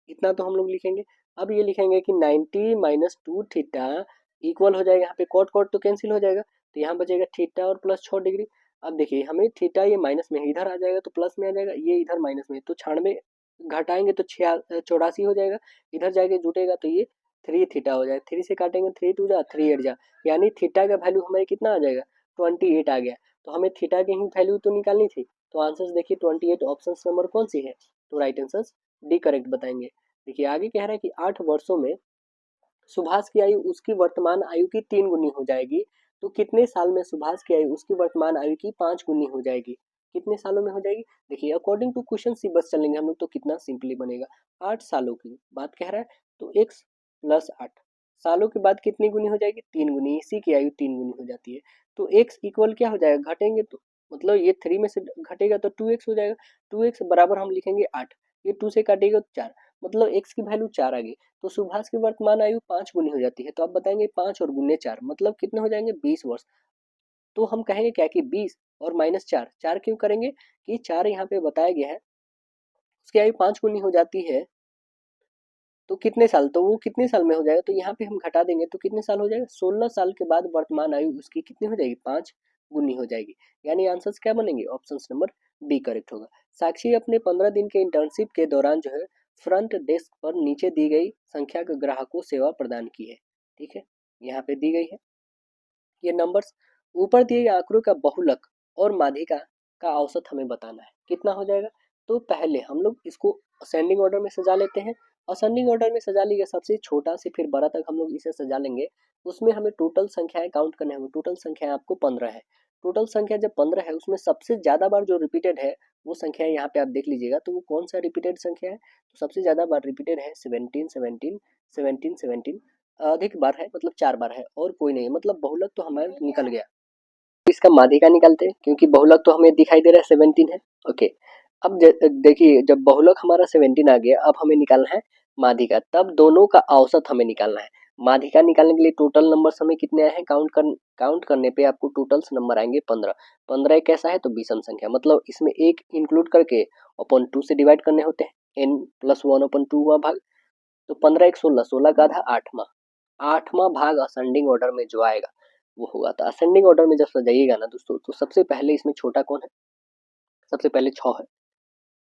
इतना तो हम लोग लिखेंगे। अब ये लिखेंगे कि 90 माइनस टू थीटा इक्वल हो जाएगा, यहाँ पे कॉट कॉट तो कैंसिल हो जाएगा, तो यहाँ बचेगा थीटा और प्लस 6 डिग्री। अब देखिए हमें थीटा ये माइनस में इधर आ जाएगा तो प्लस में आ जाएगा, ये इधर माइनस में, तो 96 घटाएंगे तो 84 हो जाएगा, इधर जाके जुटेगा तो ये 3 थीटा हो जाएगा, 3 से काटेंगे 3 टू जा 3 8 जा, यानी थीटा का वैल्यू हमारे कितना आ जाएगा 28 आ गया। तो हमें थीटा की ही वैल्यू तो निकालनी थी, तो आंसर देखिए 28 ऑप्शन नंबर कौन सी है, तो राइट आंसर डी करेक्ट बताएंगे। देखिए आगे कह रहा है कि 8 वर्षों में सुभाष की आयु उसकी वर्तमान आयु की 3 गुनी हो जाएगी, तो कितने साल में सुभाष की आयु उसकी वर्तमान आयु की 5 गुनी हो जाएगी, कितने सालों में हो जाएगी। देखिए अकॉर्डिंग टू क्वेश्चन सी बस चलेंगे हम लोग, तो कितना सिंपली बनेगा, 8 सालों की बात कह रहा है, तो x प्लस 8 सालों के बाद कितनी गुनी हो जाएगी, 3 गुनी, इसी की आयु 3 गुनी हो जाती है, तो x इक्वल क्या हो जाएगा, घटेंगे तो मतलब ये 3 में से घटेगा तो 2x हो जाएगा, 2x बराबर हम लिखेंगे 8, ये 2 से काटेगा तो 4, मतलब x की वैल्यू 4 आ गई, तो सुभाष की वर्तमान आयु 5 गुनी हो जाती है, तो आप बताएंगे 5 और गुने 4 मतलब कितने हो जाएंगे 20 वर्ष। तो हम कहेंगे क्या कि 20 और माइनस 4, 4 क्यों करेंगे कि 4 यहाँ पे बताया गया है, उसकी आयु 5 गुनी हो जाती है, तो कितने साल, तो वो कितने साल में हो जाएगा, तो यहाँ पे हम घटा देंगे तो कितने साल हो जाएगा, 16 साल के बाद वर्तमान आयु उसकी कितनी हो जाएगी, 5 गुनी हो जाएगी, यानी आंसर्स क्या बनेंगे, ऑप्शन नंबर बी करेक्ट होगा। साक्षी अपने 15 दिन के इंटर्नशिप के दौरान जो है फ्रंट डेस्क पर नीचे दी गई संख्या के ग्राहकों को सेवा प्रदान की है, ठीक है, यहाँ पे दी गई है ये नंबर्स, ऊपर दिए गए आंकड़ों का बहुलक और माध्यिका का औसत हमें बताना है, कितना हो जाएगा। तो पहले हम लोग इसको असेंडिंग ऑर्डर में सजा लेते हैं, असेंडिंग ऑर्डर में सजा लिया, सबसे छोटा से फिर बड़ा तक हम लोग इसे सजा लेंगे, उसमें हमें टोटल संख्याएं काउंट करने होंगे, टोटल संख्या आपको 15 है, टोटल संख्या जब 15 है उसमें सबसे ज्यादा बार जो रिपीटेड है वो संख्या यहाँ पे आप देख लीजिएगा, तो वो कौन सा रिपीटेड संख्या है, तो सबसे ज्यादा बार रिपीटेड है 17 17 17 17, अधिक बार है मतलब 4 बार है, और कोई नहीं, मतलब बहुलक तो हमारे निकल गया, इसका माध्यिका निकालते हैं क्योंकि बहुलक तो हमें दिखाई दे रहा है 17 है। ओके, अब देखिए जब बहुलक हमारा 17 आ गया, अब हमें निकालना है माध्यिका, तब दोनों का औसत हमें निकालना है। माध्यिका निकालने के लिए टोटल नंबर्स हमें कितने आए हैं, काउंट करने पे आपको टोटल्स नंबर आएंगे 15, 15 एक कैसा है तो विषम संख्या, मतलब इसमें एक इंक्लूड करके अपन 2 से डिवाइड करने होते हैं, n प्लस 1 अपन 2 भाग, तो 15 एक 16, 16 का आधा 8वां भाग असेंडिंग ऑर्डर में जो आएगा वो होगा। तो असेंडिंग ऑर्डर में जब सजाइएगा ना दोस्तों, तो सबसे पहले इसमें छोटा कौन है, सबसे पहले 6 है,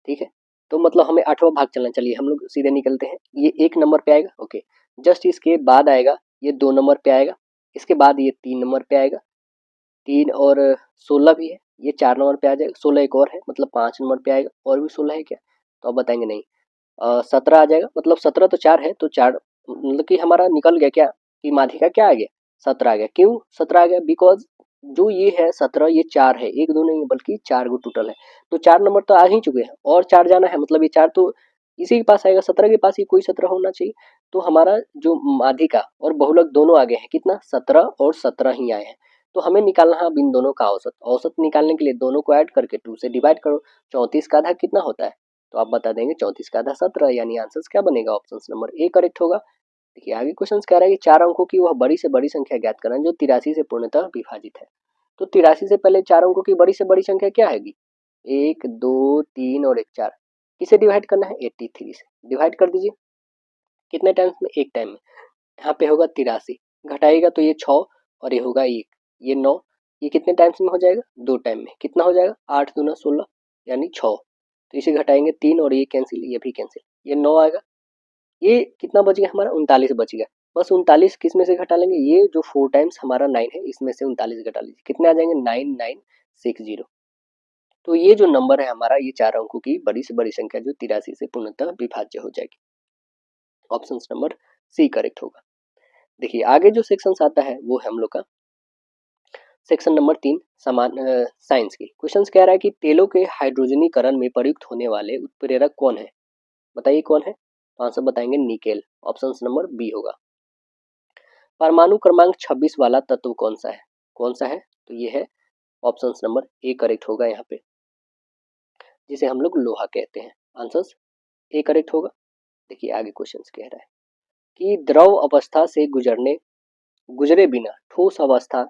ठीक है, तो मतलब हमें 8वां भाग चलना, चलिए हम लोग सीधे निकलते हैं, ये 1 नंबर पे आएगा, ओके, जस्ट इसके बाद आएगा ये 2 नंबर पे आएगा, इसके बाद ये 3 नंबर पे आएगा, 3 और 16 भी है, ये 4 नंबर पे आ जाएगा, 16 एक और है मतलब 5 नंबर पे आएगा, और भी 16 है क्या, तो आप बताएंगे नहीं, 17 आ जाएगा, मतलब 17 तो 4 है, तो 4 मतलब कि हमारा निकल गया क्या कि माध्यिका क्या आ गया 17 आ गया, क्यों 17 आ गया, बिकॉज जो ये है 17 ये 4 है, एक दो नहीं बल्कि 4 गो टोटल है, तो 4 नंबर तो आ ही चुके हैं और 4 जाना है, मतलब ये 4 तो इसी के पास आएगा, 17 के पास ही कोई 17 होना चाहिए, तो हमारा जो माध्यिका और बहुलक दोनों आगे हैं कितना 17 और 17 ही आए हैं, तो हमें निकालना है अब इन दोनों का औसत, औसत निकालने के लिए दोनों को ऐड करके 2 से डिवाइड करो, 34 का आधा कितना होता है, तो आप बता देंगे 34 का आधा 17, यानी आंसर क्या बनेगा, ऑप्शन नंबर ए करेक्ट होगा। देखिए आगे क्वेश्चन कह रहा है कि 4 अंकों की वह बड़ी से बड़ी संख्या ज्ञात करना जो 83 से पूर्णतः विभाजित है। तो 83 से पहले 4 अंकों की बड़ी से बड़ी संख्या क्या आएगी? 1 2 3 और 1 4। किसे डिवाइड करना है? 83 से डिवाइड कर दीजिए। कितने टाइम्स में? एक टाइम में। यहाँ पे होगा 83, घटाइएगा तो ये 6 और ये होगा 1, ये 9। ये कितने टाइम्स में हो जाएगा? 2 टाइम में। कितना हो जाएगा? 8 दूना 16 यानी 6। तो इसे घटाएंगे 3 और ये कैंसिल, ये भी कैंसिल, ये 9 आएगा। ये कितना बच गया हमारा? 39 बच गया। बस 39 किस में से घटा लेंगे? ये जो 4 टाइम्स हमारा 9 है इसमें से 39 घटा लीजिए। कितने आ जाएंगे? 9960। तो ये जो नंबर है हमारा, ये 4 अंकों की बड़ी से बड़ी संख्या जो 83 से पूर्णतः विभाज्य हो जाएगी। ऑप्शन नंबर सी करेक्ट होगा। देखिए आगे जो सेक्शन आता है वो है हम लोग का सेक्शन नंबर 3 समान साइंस की। क्वेश्चन कह रहा है कि तेलों के हाइड्रोजनीकरण में प्रयुक्त होने वाले उत्प्रेरक कौन है? बताइए कौन है? तो आंसर बताएंगे निकेल। ऑप्शन नंबर बी होगा। परमाणु क्रमांक 26 वाला तत्व कौन सा है? कौन सा है? तो ये है ऑप्शन नंबर ए करेक्ट होगा यहाँ पे, जिसे हम लोग लोहा कहते हैं। आंसर ए करेक्ट होगा। देखिए आगे क्वेश्चन कह रहा है कि द्रव अवस्था से गुजरे बिना ठोस अवस्था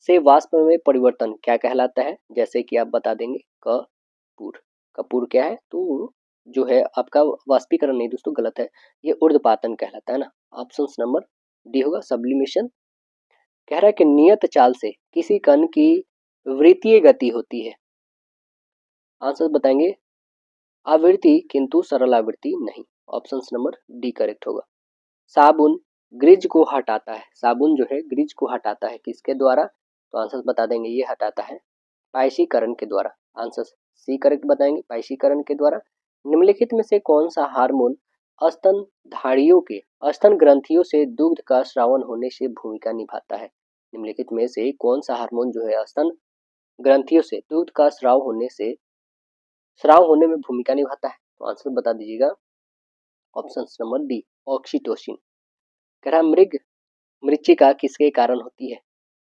से वाष्प में परिवर्तन क्या कहलाता है? जैसे कि आप बता देंगे कपूर। कपूर क्या है? तो जो है आपका वाष्पीकरण नहीं दोस्तों, गलत है, ये ऊर्ध्वपातन कहलाता है ना। ऑप्शन नंबर डी होगा सब्लिमेशन। कह रहा है कि नियत चाल से किसी कण की वृत्तीय गति होती है। आंसर बताएंगे आवृत्ति किंतु सरलावृत्ति नहीं। ऑप्शन नंबर डी करेक्ट होगा। साबुन ग्रिज को हटाता है। साबुन जो है ग्रिज को हटाता है किसके द्वारा? तो आंसर बता देंगे ये हटाता है पाइशीकरण के द्वारा। आंसर सी करेक्ट बताएंगे पाइशीकरण के द्वारा। निम्नलिखित में से कौन सा हार्मोन स्तनधारियों के स्तन ग्रंथियों से दुग्ध का स्रावन होने से भूमिका निभाता है? निम्नलिखित में से कौन सा हार्मोन जो है स्तन ग्रंथियों से दूध का स्राव होने में भूमिका निभाता है? तो आंसर बता दीजिएगा ऑप्शन नंबर डी ऑक्सीटोसिन। कह रहा मृच्छिका किसके कारण होती है?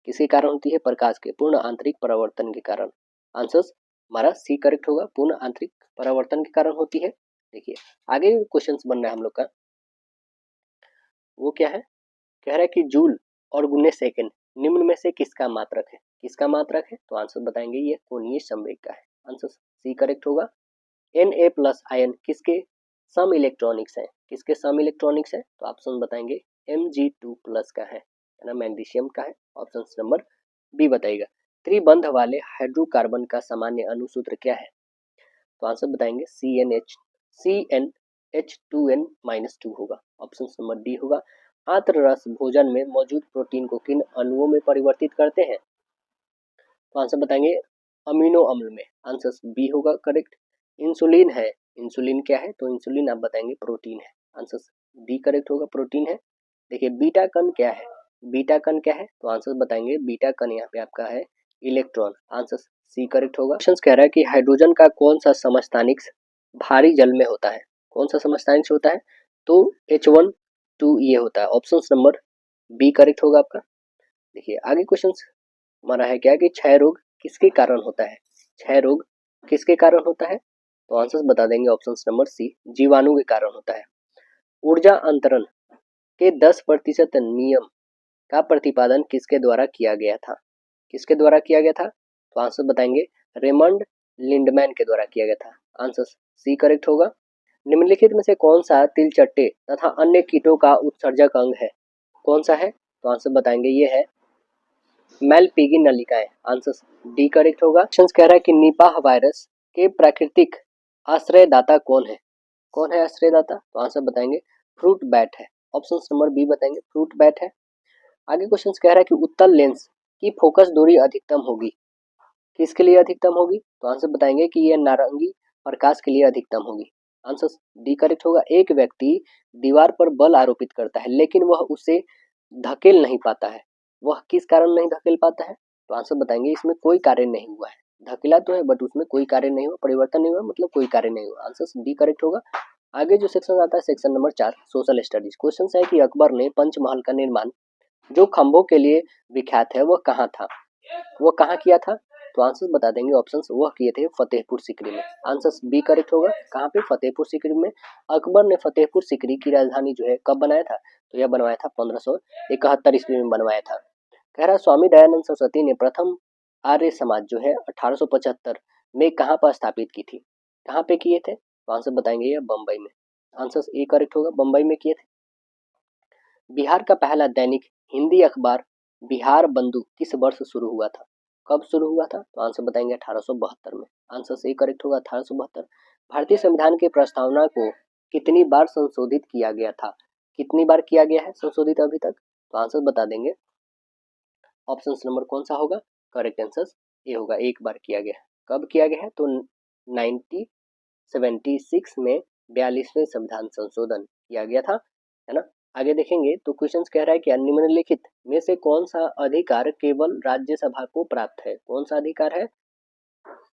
किसके कारण होती है? प्रकाश के पूर्ण आंतरिक परावर्तन के कारण। आंसर हमारा सी करेक्ट होगा, पूर्ण आंतरिक परावर्तन के कारण होती है। देखिए आगे क्वेश्चन बन रहा है हम लोग का, वो क्या है? कह रहा है कि जूल और गुने सेकंड निम्न में से किसका मात्रक है? किसका मात्रक है? तो आंसर बताएंगे ये कोणीय संवेग का है। आंसर सी करेक्ट होगा। Na प्लस आयन किसके सम इलेक्ट्रॉनिक्स है? किसके सम इलेक्ट्रॉनिक्स है? तो ऑप्शन बताएंगे Mg2 प्लस का है ना, मैग्नीशियम का है। ऑप्शन नंबर बी बताइएगा। त्रिबंध वाले हाइड्रोकार्बन का सामान्य अणुसूत्र क्या है? तो आंसर बताएंगे CnH2n-2 होगा। ऑप्शन नंबर डी होगा। आंत्र रस भोजन में मौजूद प्रोटीन को किन अणुओं में परिवर्तित करते हैं? तो आंसर बताएंगे अमीनो अम्ल में। आंसर बी होगा करेक्ट। इंसुलिन है, इंसुलिन क्या है? तो इंसुलिन आप बताएंगे प्रोटीन है। आंसर डी करेक्ट होगा, प्रोटीन है। देखिए बीटा कण क्या है? बीटा कण क्या है? तो आंसर बताएंगे बीटा कण यहाँ पे आपका है इलेक्ट्रॉन। आंसर सी करेक्ट होगा। क्वेश्चन कह रहा है कि हाइड्रोजन का कौन सा समस्थानिक भारी जल में होता है? कौन सा समस्थानिक होता है? तो H12 ये होता है। ऑप्शन नंबर बी करेक्ट होगा आपका। देखिए आगे क्वेश्चन हमारा है क्या कि क्षय रोग किसके कारण होता है? क्षय रोग किसके कारण होता है? तो आंसर बता देंगे ऑप्शन नंबर सी जीवाणु के कारण होता है। ऊर्जा अंतरण के 10% नियम का प्रतिपादन किसके द्वारा किया गया था? किसके द्वारा किया गया था? तो आंसर बताएंगे रेमंड लिंडमैन के द्वारा किया गया था। आंसर सी करेक्ट होगा। निम्नलिखित में से कौन सा तिलचट्टे तथा अन्य कीटों का उत्सर्जक अंग है? कौन सा है? तो आंसर बताएंगे ये है मेलपिगी नलिकाएं। आंसर डी करेक्ट होगा। क्वेश्चन कह रहा है कि निपाह वायरस के प्राकृतिक आश्रयदाता कौन है? कौन है आश्रयदाता? तो आंसर बताएंगे फ्रूट बैट है। ऑप्शन नंबर बी बताएंगे फ्रूट बैट है। आगे क्वेश्चन कह रहा है कि उत्तल लेंस की फोकस दूरी अधिकतम होगी किसके लिए अधिकतम होगी? तो आंसर बताएंगे कि यह नारंगी प्रकाश के लिए अधिकतम होगी। आंसर डी करेक्ट होगा। एक व्यक्ति दीवार पर बल आरोपित करता है लेकिन वह उसे धकेल नहीं पाता है, वह किस कारण नहीं धकेल पाता है? तो आंसर बताएंगे इसमें कोई कार्य नहीं हुआ है। धकेला तो है बट उसमें कोई कार्य नहीं हुआ, परिवर्तन नहीं हुआ, मतलब कोई कार्य नहीं हुआ। आंसर डी करेक्ट होगा। आगे जो सेक्शन आता है section number 4 social studies. Question है कि अकबर ने पंचमहल का निर्माण जो खंभों के लिए विख्यात है वह कहाँ था? वो कहाँ किया था? तो आंसर बता देंगे ऑप्शन वह किए थे फतेहपुर सीकरी में। आंसर बी करेक्ट होगा। कहाँ पे? फतेहपुर सीकरी में। अकबर ने फतेहपुर सीकरी की राजधानी जो है कब बनाया था? तो यह बनवाया था 1571 ईस्वी में बनवाया था। कह रहा स्वामी दयानंद सरस्वती ने प्रथम आर्य समाज जो है 1875 में कहाँ पर स्थापित की थी? कहाँ पे किए थे? तो आंसर बताएंगे यह बम्बई में। आंसर ए करेक्ट होगा, बम्बई में किए थे। बिहार का पहला दैनिक हिंदी अखबार बिहार बंधु किस वर्ष शुरू हुआ था? कब शुरू हुआ था? तो आंसर बताएंगे 1872 में। आंसर सही करेक्ट होगा 1872। भारतीय संविधान की प्रस्तावना को कितनी बार संशोधित किया गया था? कितनी बार किया गया है संशोधित अभी तक? तो आंसर बता देंगे ऑप्शन नंबर कौन सा होगा? करेक्ट आंसर ये होगा, एक बार किया गया है। कब किया गया है? तो 1976 में 42वें संविधान संशोधन किया गया था, है ना। आगे देखेंगे तो क्वेश्चन कह रहा है कि निम्नलिखित में से कौन सा अधिकार केवल राज्यसभा को प्राप्त है? कौन सा अधिकार है?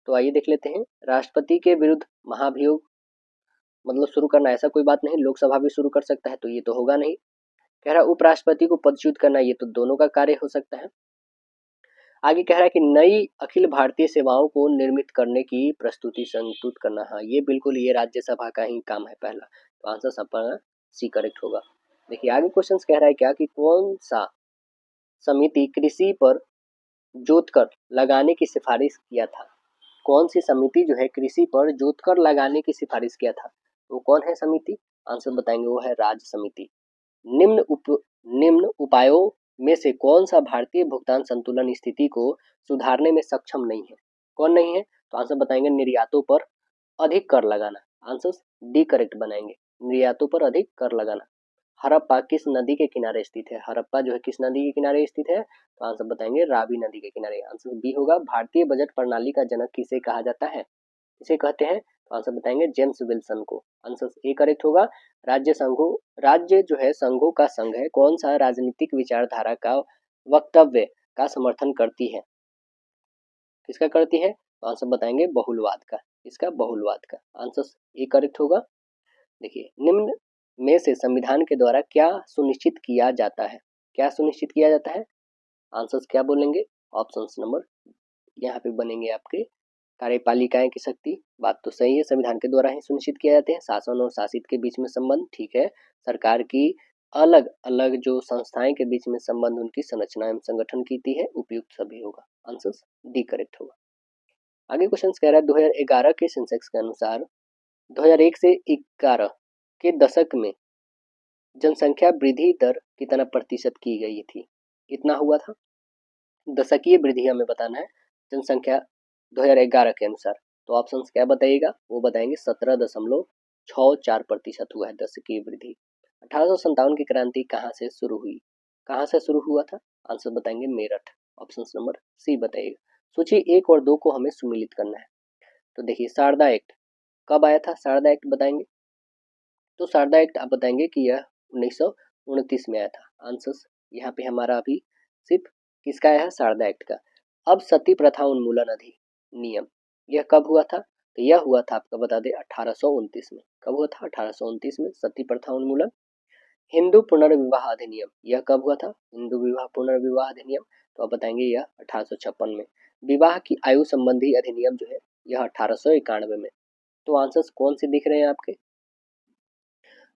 तो आइए देख लेते हैं। राष्ट्रपति के विरुद्ध महाभियोग मतलब शुरू करना, ऐसा कोई बात नहीं। लोकसभा भी शुरू कर सकता है, तो ये तो होगा नहीं। कह रहा है उपराष्ट्रपति को पदच्युत करना, ये तो दोनों का कार्य हो सकता है। आगे कह रहा है कि नई अखिल भारतीय सेवाओं को निर्मित करने की प्रस्तुति संस्तुत करना, हाँ ये बिल्कुल ये राज्यसभा का ही काम है पहला। तो आंसर सबका सी करेक्ट होगा। देखिए आगे क्वेश्चन कह रहा है क्या कि कौन सा समिति कृषि पर जोतकर लगाने की सिफारिश किया था? कौन सी समिति जो है कृषि पर जोतकर लगाने की सिफारिश किया था? वो कौन है समिति? आंसर बताएंगे वो है राज्य समिति। निम्न उपायों में से कौन सा भारतीय भुगतान संतुलन स्थिति को सुधारने में सक्षम नहीं है? कौन नहीं है? तो आंसर बताएंगे निर्यातों पर अधिक कर लगाना। आंसर डी करेक्ट बनाएंगे, निर्यातों पर अधिक कर लगाना। हड़प्पा किस नदी के किनारे स्थित है? हड़प्पा जो है किस नदी के किनारे स्थित है? तो आंसर बताएंगे रावी नदी के किनारे। आंसर बी होगा। भारतीय बजट प्रणाली का जनक किसे कहा जाता है? किसे कहते हैं? तो आंसर बताएंगे जेम्स विल्सन को। आंसर ए करेक्ट होगा। राज्य जो है संघों का संघ है। कौन सा राजनीतिक विचारधारा का वक्तव्य का समर्थन करती है? किसका करती है? तो आंसर बताएंगे बहुलवाद का। इसका बहुलवाद का। आंसर ए करेक्ट होगा। देखिए निम्न में से संविधान के द्वारा क्या सुनिश्चित किया जाता है? क्या सुनिश्चित किया जाता है? आंसर्स क्या बोलेंगे? ऑप्शन नंबर यहाँ पे बनेंगे आपके कार्यपालिकाएं की शक्ति। बात तो सही है, संविधान के द्वारा ही सुनिश्चित किया जाते हैं। शासन और शासित के बीच में संबंध, ठीक है। सरकार की अलग अलग जो संस्थाएं के बीच में संबंध, उनकी संरचना एवं संगठन की है। उपयुक्त सभी होगा। आंसर डी करेक्ट होगा। आगे क्वेश्चन कह रहा है 2011 के सेंसेक्स के अनुसार 2001 से 11 के दशक में जनसंख्या वृद्धि दर कितना प्रतिशत की गई थी? कितना हुआ था? दशकीय वृद्धि हमें बताना है जनसंख्या 2011 के अनुसार। तो ऑप्शंस क्या बताइएगा? वो बताएंगे 17.64% हुआ है दशकीय वृद्धि। 1857 की क्रांति कहाँ से शुरू हुई? कहाँ से शुरू हुआ था? आंसर बताएंगे मेरठ। ऑप्शन नंबर सी बताइएगा। सूची 1 और 2 को हमें सुमिलित करना है। तो देखिए शारदा एक्ट कब आया था? शारदा एक्ट बताएंगे। तो शारदा एक्ट आप बताएंगे कि यह 1929 में आया था। आंसर्स यहाँ पे हमारा अभी सिर्फ किसका आया है? शारदा एक्ट का। अब सती प्रथा उन्मूलन अधिनियम यह कब हुआ था? तो यह हुआ था आपका बता दें 1829 में। कब हुआ था? 1829 में सती प्रथा उन्मूलन। हिंदू पुनर्विवाह अधिनियम यह कब हुआ था? हिंदू विवाह पुनर्विवाह अधिनियम तो आप बताएंगे यह 1856 में। विवाह की आयु संबंधी अधिनियम जो है यह 1891 में। तो आंसर्स कौन से दिख रहे हैं आपके?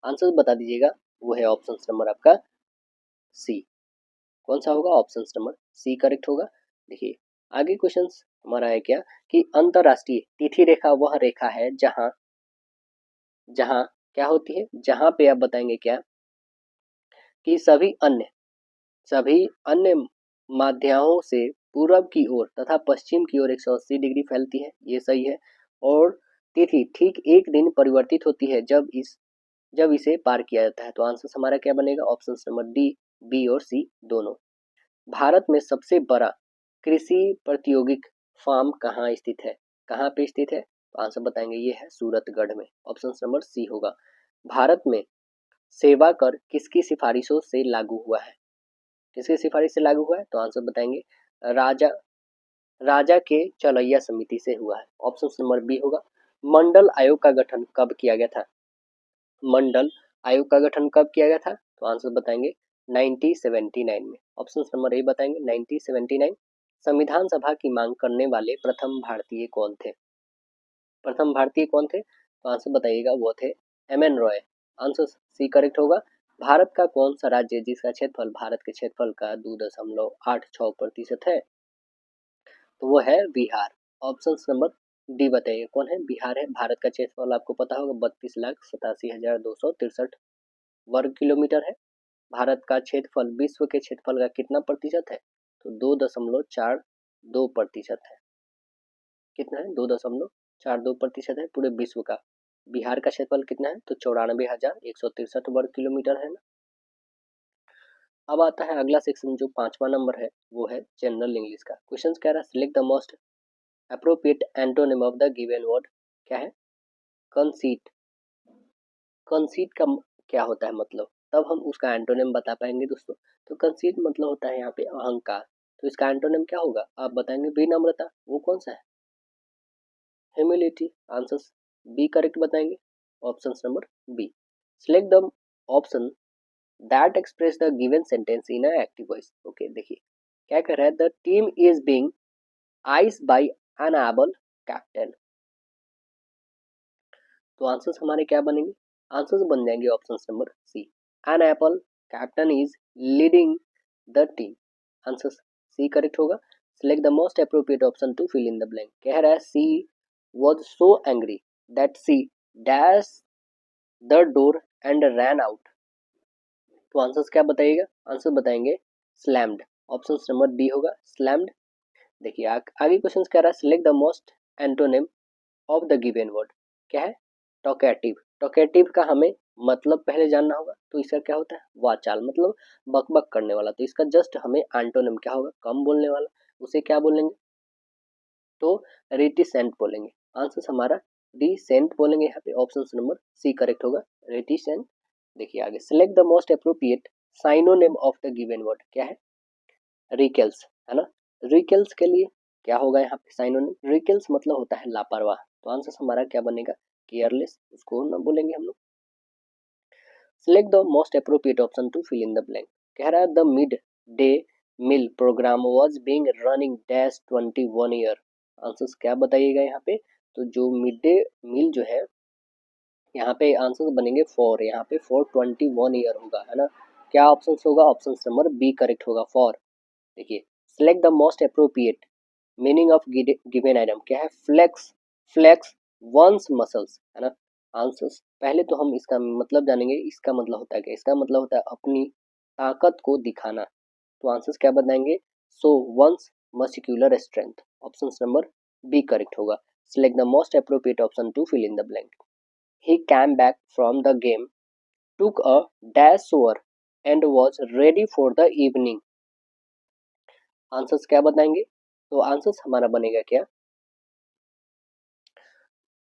आंसर बता दीजिएगा। वो है ऑप्शन नंबर आपका सी। कौन सा होगा? ऑप्शन नंबर सी करेक्ट होगा। देखिए आगे क्वेश्चन हमारा है क्या कि अंतरराष्ट्रीय तिथि रेखा वह रेखा है जहां जहां क्या होती है? जहां पे आप बताएंगे क्या कि सभी अन्य माध्याओं से पूर्व की ओर तथा पश्चिम की ओर 180 डिग्री फैलती है। ये सही है। और तिथि ठीक एक दिन परिवर्तित होती है जब इसे पार किया जाता है। तो आंसर हमारा क्या बनेगा? ऑप्शन नंबर डी, बी और सी दोनों। भारत में सबसे बड़ा कृषि प्रायोगिक फार्म कहाँ स्थित है? कहाँ पे स्थित है? तो आंसर बताएंगे ये है सूरतगढ़ में। ऑप्शन नंबर सी होगा। भारत में सेवा कर किसकी सिफारिशों से लागू हुआ है? किसकी सिफारिश से लागू हुआ है? तो आंसर बताएंगे राजा राजा के चलैया समिति से हुआ है। ऑप्शन नंबर बी होगा। मंडल आयोग का गठन कब किया गया था? मंडल आयोग का गठन कब किया गया था? तो आंसर बताएंगे 1979 में। ऑप्शन नंबर ए बताएंगे 1979। संविधान सभा की मांग करने वाले प्रथम भारतीय कौन थे? प्रथम भारतीय कौन थे? तो आंसर बताइएगा, वो थे M N. Roy. Answer C correct होगा। भारत का कौन सा राज्य जिसका क्षेत्रफल भारत के क्षेत्रफल का 2.86% है? तो वो है बिहार। ऑप्शन नंबर डी बताइए कौन है? बिहार है। भारत का क्षेत्रफल आपको पता होगा 32,87,263 वर्ग किलोमीटर है। भारत का क्षेत्रफल विश्व के क्षेत्रफल का कितना प्रतिशत है? तो 2.42% है। कितना है? 2.42% है पूरे विश्व का। बिहार का क्षेत्रफल कितना है? तो 94,163 वर्ग किलोमीटर है ना। अब आता है अगला सेक्शन जो 5वां नंबर है, वो है जनरल इंग्लिश का। क्वेश्चन कह रहा है select the most appropriate antonym of the given word. क्या है? कंसीट। कंसीट का क्या होता है मतलब? तब हम उसका एंटोनिम बता पाएंगे दोस्तों। तो कंसीट मतलब होता है यहाँ पे अहंकार। तो इसका एंटोनिम क्या होगा? आप बताएंगे विनम्रता। वो कौन सा है? ह्यूमिलिटी। आंसर बी करेक्ट बताएंगे। Option number B. Select the option that express the given sentence in a active voice. Okay, देखिए क्या कह रहा है, the team is being ice by an able captain. तो आंसर्स हमारे क्या बनेंगे? आंसर्स बन जाएंगे option number C, an able captain is leading the team. Answer C correct होगा। Select the most appropriate option to fill in the blank. कह रहा है she was so angry that she dash the door and ran out. तो answers क्या बताइएगा? Answer बताएंगे slammed. Option number D होगा slammed. देखिए आगे क्वेश्चन कह रहा है select the most antonym of the given word. क्या है? टॉकेटिव। टॉकेटिव का हमें मतलब पहले जानना होगा। तो इसका क्या होता है? वाचाल, मतलब बकबक करने वाला। तो इसका जस्ट हमें एंटोनिम क्या होगा? कम बोलने वाला। उसे क्या बोलेंगे? तो रेटिसेंट बोलेंगे। आंसर हमारा डिसेंट बोलेंगे यहाँ पे। ऑप्शन नंबर सी करेक्ट होगा, रेटिसेंट। देखिए आगे select the most appropriate synonym of the given word. क्या है? रिकेल्स, है ना। रिकेल्स के लिए क्या होगा यहाँ पे साइनोनिम? रिकेल्स मतलब होता है लापरवाह। तो आंसर हमारा क्या बनेगा? केयरलेस। उसको ना बोलेंगे हम लोग। Select the most appropriate option to fill in the blank. कह रहा है the mid day meal program was being running dash 21 year. Answers क्या बताइएगा यहाँ पे? तो जो मिड डे मील जो है यहाँ पे आंसर बनेंगे फॉर। यहाँ पे फॉर 21 ईयर होगा, है ना। क्या ऑप्शन होगा? ऑप्शन नंबर बी करेक्ट होगा, फॉर। देखिए select the most appropriate meaning of given item. क्या है? फ्लेक्स। फ्लेक्स वंस मसल्स, है ना। आंसर्स पहले तो हम इसका मतलब जानेंगे। इसका मतलब होता है क्या? इसका मतलब होता है अपनी ताकत को दिखाना। तो आंसर्स क्या बताएंगे? So once muscular strength. Option number B correct होगा। Select the most appropriate option to fill in the blank. He came back from the game, took a dash over and was ready for the evening। Answers क्या बताएंगे? तो answers हमारा बनेगा क्या?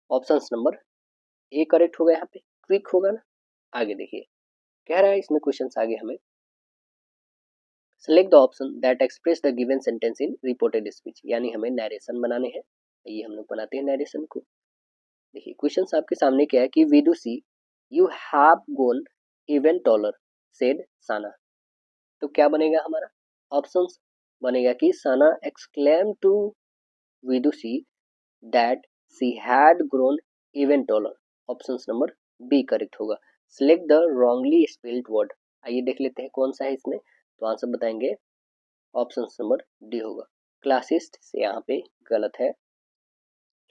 Option number A correct होगा यहाँ पे, quick होगा ना। आगे देखिए कह रहा है इसमें क्वेश्चन आगे हमें select the option that express the given sentence in reported speech. यानी हमें नरेशन बनाने हैं। ये हम लोग बनाते हैं नरेशन को। देखिए क्वेश्चन आपके सामने क्या है कि Vidushi you have gone even taller said Sana. तो क्या बनेगा हमारा? ऑप्शंस बनेगा कि Sana exclaim to Vidushi that she had grown even taller. Option number B correct होगा। Select the wrongly spelled word. आइए देख लेते हैं कौन सा है इसमें। तो आंसर बताएंगे ऑप्शन नंबर डी होगा, क्लासिस्ट से यहाँ पे गलत है।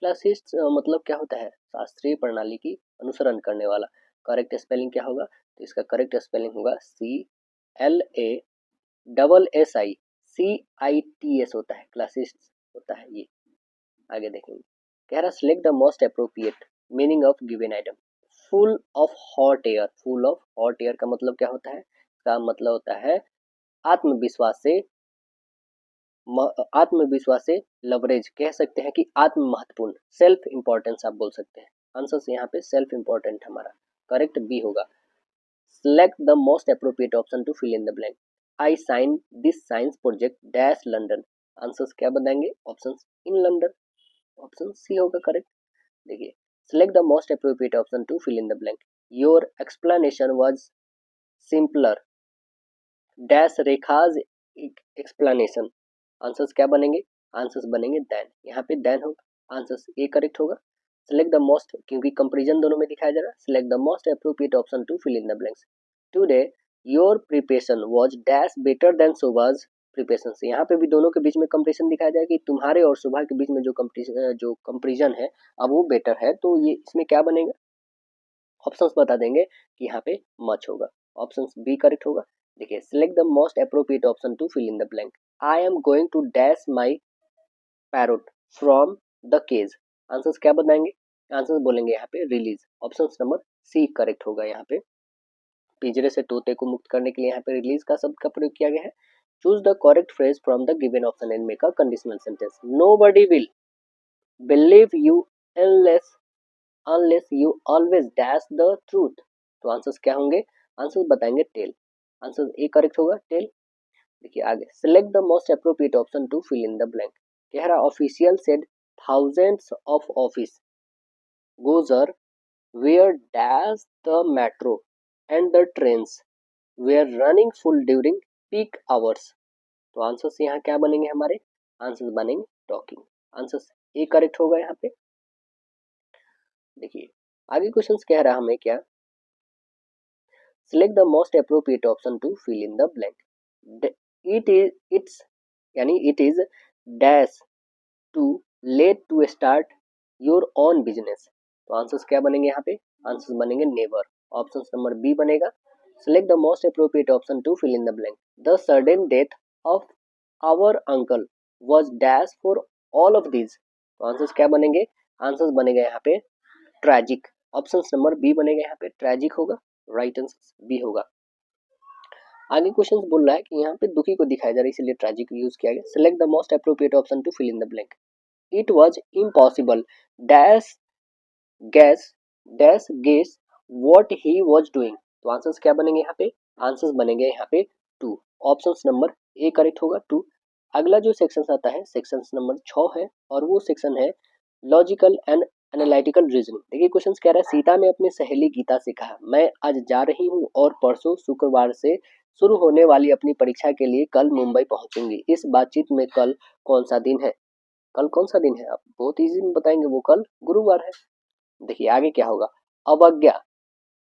क्लासिस्ट मतलब क्या होता है? शास्त्रीय प्रणाली की अनुसरण करने वाला। करेक्ट स्पेलिंग क्या होगा? तो इसका करेक्ट स्पेलिंग होगा CLASSICITS होता है, क्लासिस्ट होता है ये। आगे देखेंगे कह रहा select the most appropriate meaning of given item. Full of hot air. Full of hot air का मतलब क्या होता है? का मतलब होता है आत्मविश्वास से आत्मविश्वास से लवरेज कह सकते हैं कि आत्म महत्वपूर्ण, सेल्फ इंपॉर्टेंस आप बोल सकते हैं। आंसर से यहाँ पे सेल्फ इंपॉर्टेंट हमारा करेक्ट बी होगा। Select the most appropriate option to fill in the blank. I sign this science project dash London. Answers क्या बताएंगे? Option in London. Option C होगा करेक्ट। देखिए select the most appropriate option to fill in the blank। your explanation was simpler dash Rekha's explanation। Answers क्या बनेंगे, answers बनेंगे than, यहाँ पे than होगा, आंसर्स ए करेक्ट होगा। सिलेक्ट द मोस्ट, क्योंकि कंपेरिजन दोनों में दिखाया जा रहा है, select the most appropriate option to fill in the blanks. Today your preparation was dash better than Shobha's preparation से, यहाँ पे भी दोनों के बीच में कंपेरिजन दिखाया जाए कि तुम्हारे और सुबह के बीच में जो कंपेरिजन है अब वो बेटर है, तो ये इसमें क्या बनेगा, ऑप्शंस बता देंगे कि यहाँ पे मच होगा, ऑप्शन बी करेक्ट होगा। देखिए select the most appropriate option to fill in the blank. I am going to dash my parrot from the cage, answers क्या बताएंगे, आंसर्स बोलेंगे यहाँ पे release, option number C correct होगा। यहाँ पे पिंजरे से तोते को मुक्त करने के लिए यहाँ पे रिलीज का शब्द का प्रयोग किया गया है। Choose the correct phrase from the given option and make a conditional sentence. Nobody will believe you unless you always dash the truth, तो आंसर्स क्या होंगे, आंसर्स बताएंगे टेल, आंसर ए करेक्ट होगा टेल। देखिए आगे select the most appropriate option to fill in the blank. कह रहा official said thousands of office goer were dash the metro and the trains were running full during peak hours, तो answers यहाँ क्या बनेंगे, हमारे answers बनेंगे talking, answers A correct होगा यहाँ पे। देखिए आगे क्वेश्चंस कह रहा हमें क्या, select the most appropriate option to fill in the blank. It's यानी it is dash too late to start your own business, तो आंसर्स क्या बनेंगे यहाँ पे, आंसर्स बनेंगे नेवर, ऑप्शन नंबर बी बनेगा। Select the most appropriate option to fill in the blank. The sudden death of our uncle was dash for all of these, तो answers क्या बनेंगे, आंसर्स बनेगा यहाँ पे ट्रेजिक, ऑप्शन नंबर बी बनेगा यहाँ पे ट्रेजिक होगा, राइट आंसर बी होगा। आगे क्वेश्चन बोल रहा है कि यहाँ पे दुखी को दिखाया जा रहा है इसलिए ट्रेजिक यूज किया गया। Select the most appropriate option to fill in the blank. It was impossible dash gas dash guess what he was doing, तो आंसर्स क्या बनेंगे यहाँ पे, आंसर्स बनेंगे यहाँ पे to, option number A correct होगा टू। अगला जो सेक्शन आता है सेक्शन नंबर 6 है और वो सेक्शन है लॉजिकल एंड एनालिटिकल रीजनिंग। देखिए क्वेश्चन कह रहा है सीता ने अपनी सहेली गीता से कहा मैं आज जा रही हूँ और परसों शुक्रवार से शुरू होने वाली अपनी परीक्षा के लिए कल मुंबई पहुंचूंगी। इस बातचीत में कल कौन सा दिन है, कल कौन सा दिन है, आप बहुत इजी में बताएंगे, वो कल गुरुवार है। देखिए आगे क्या होगा, अवज्ञा,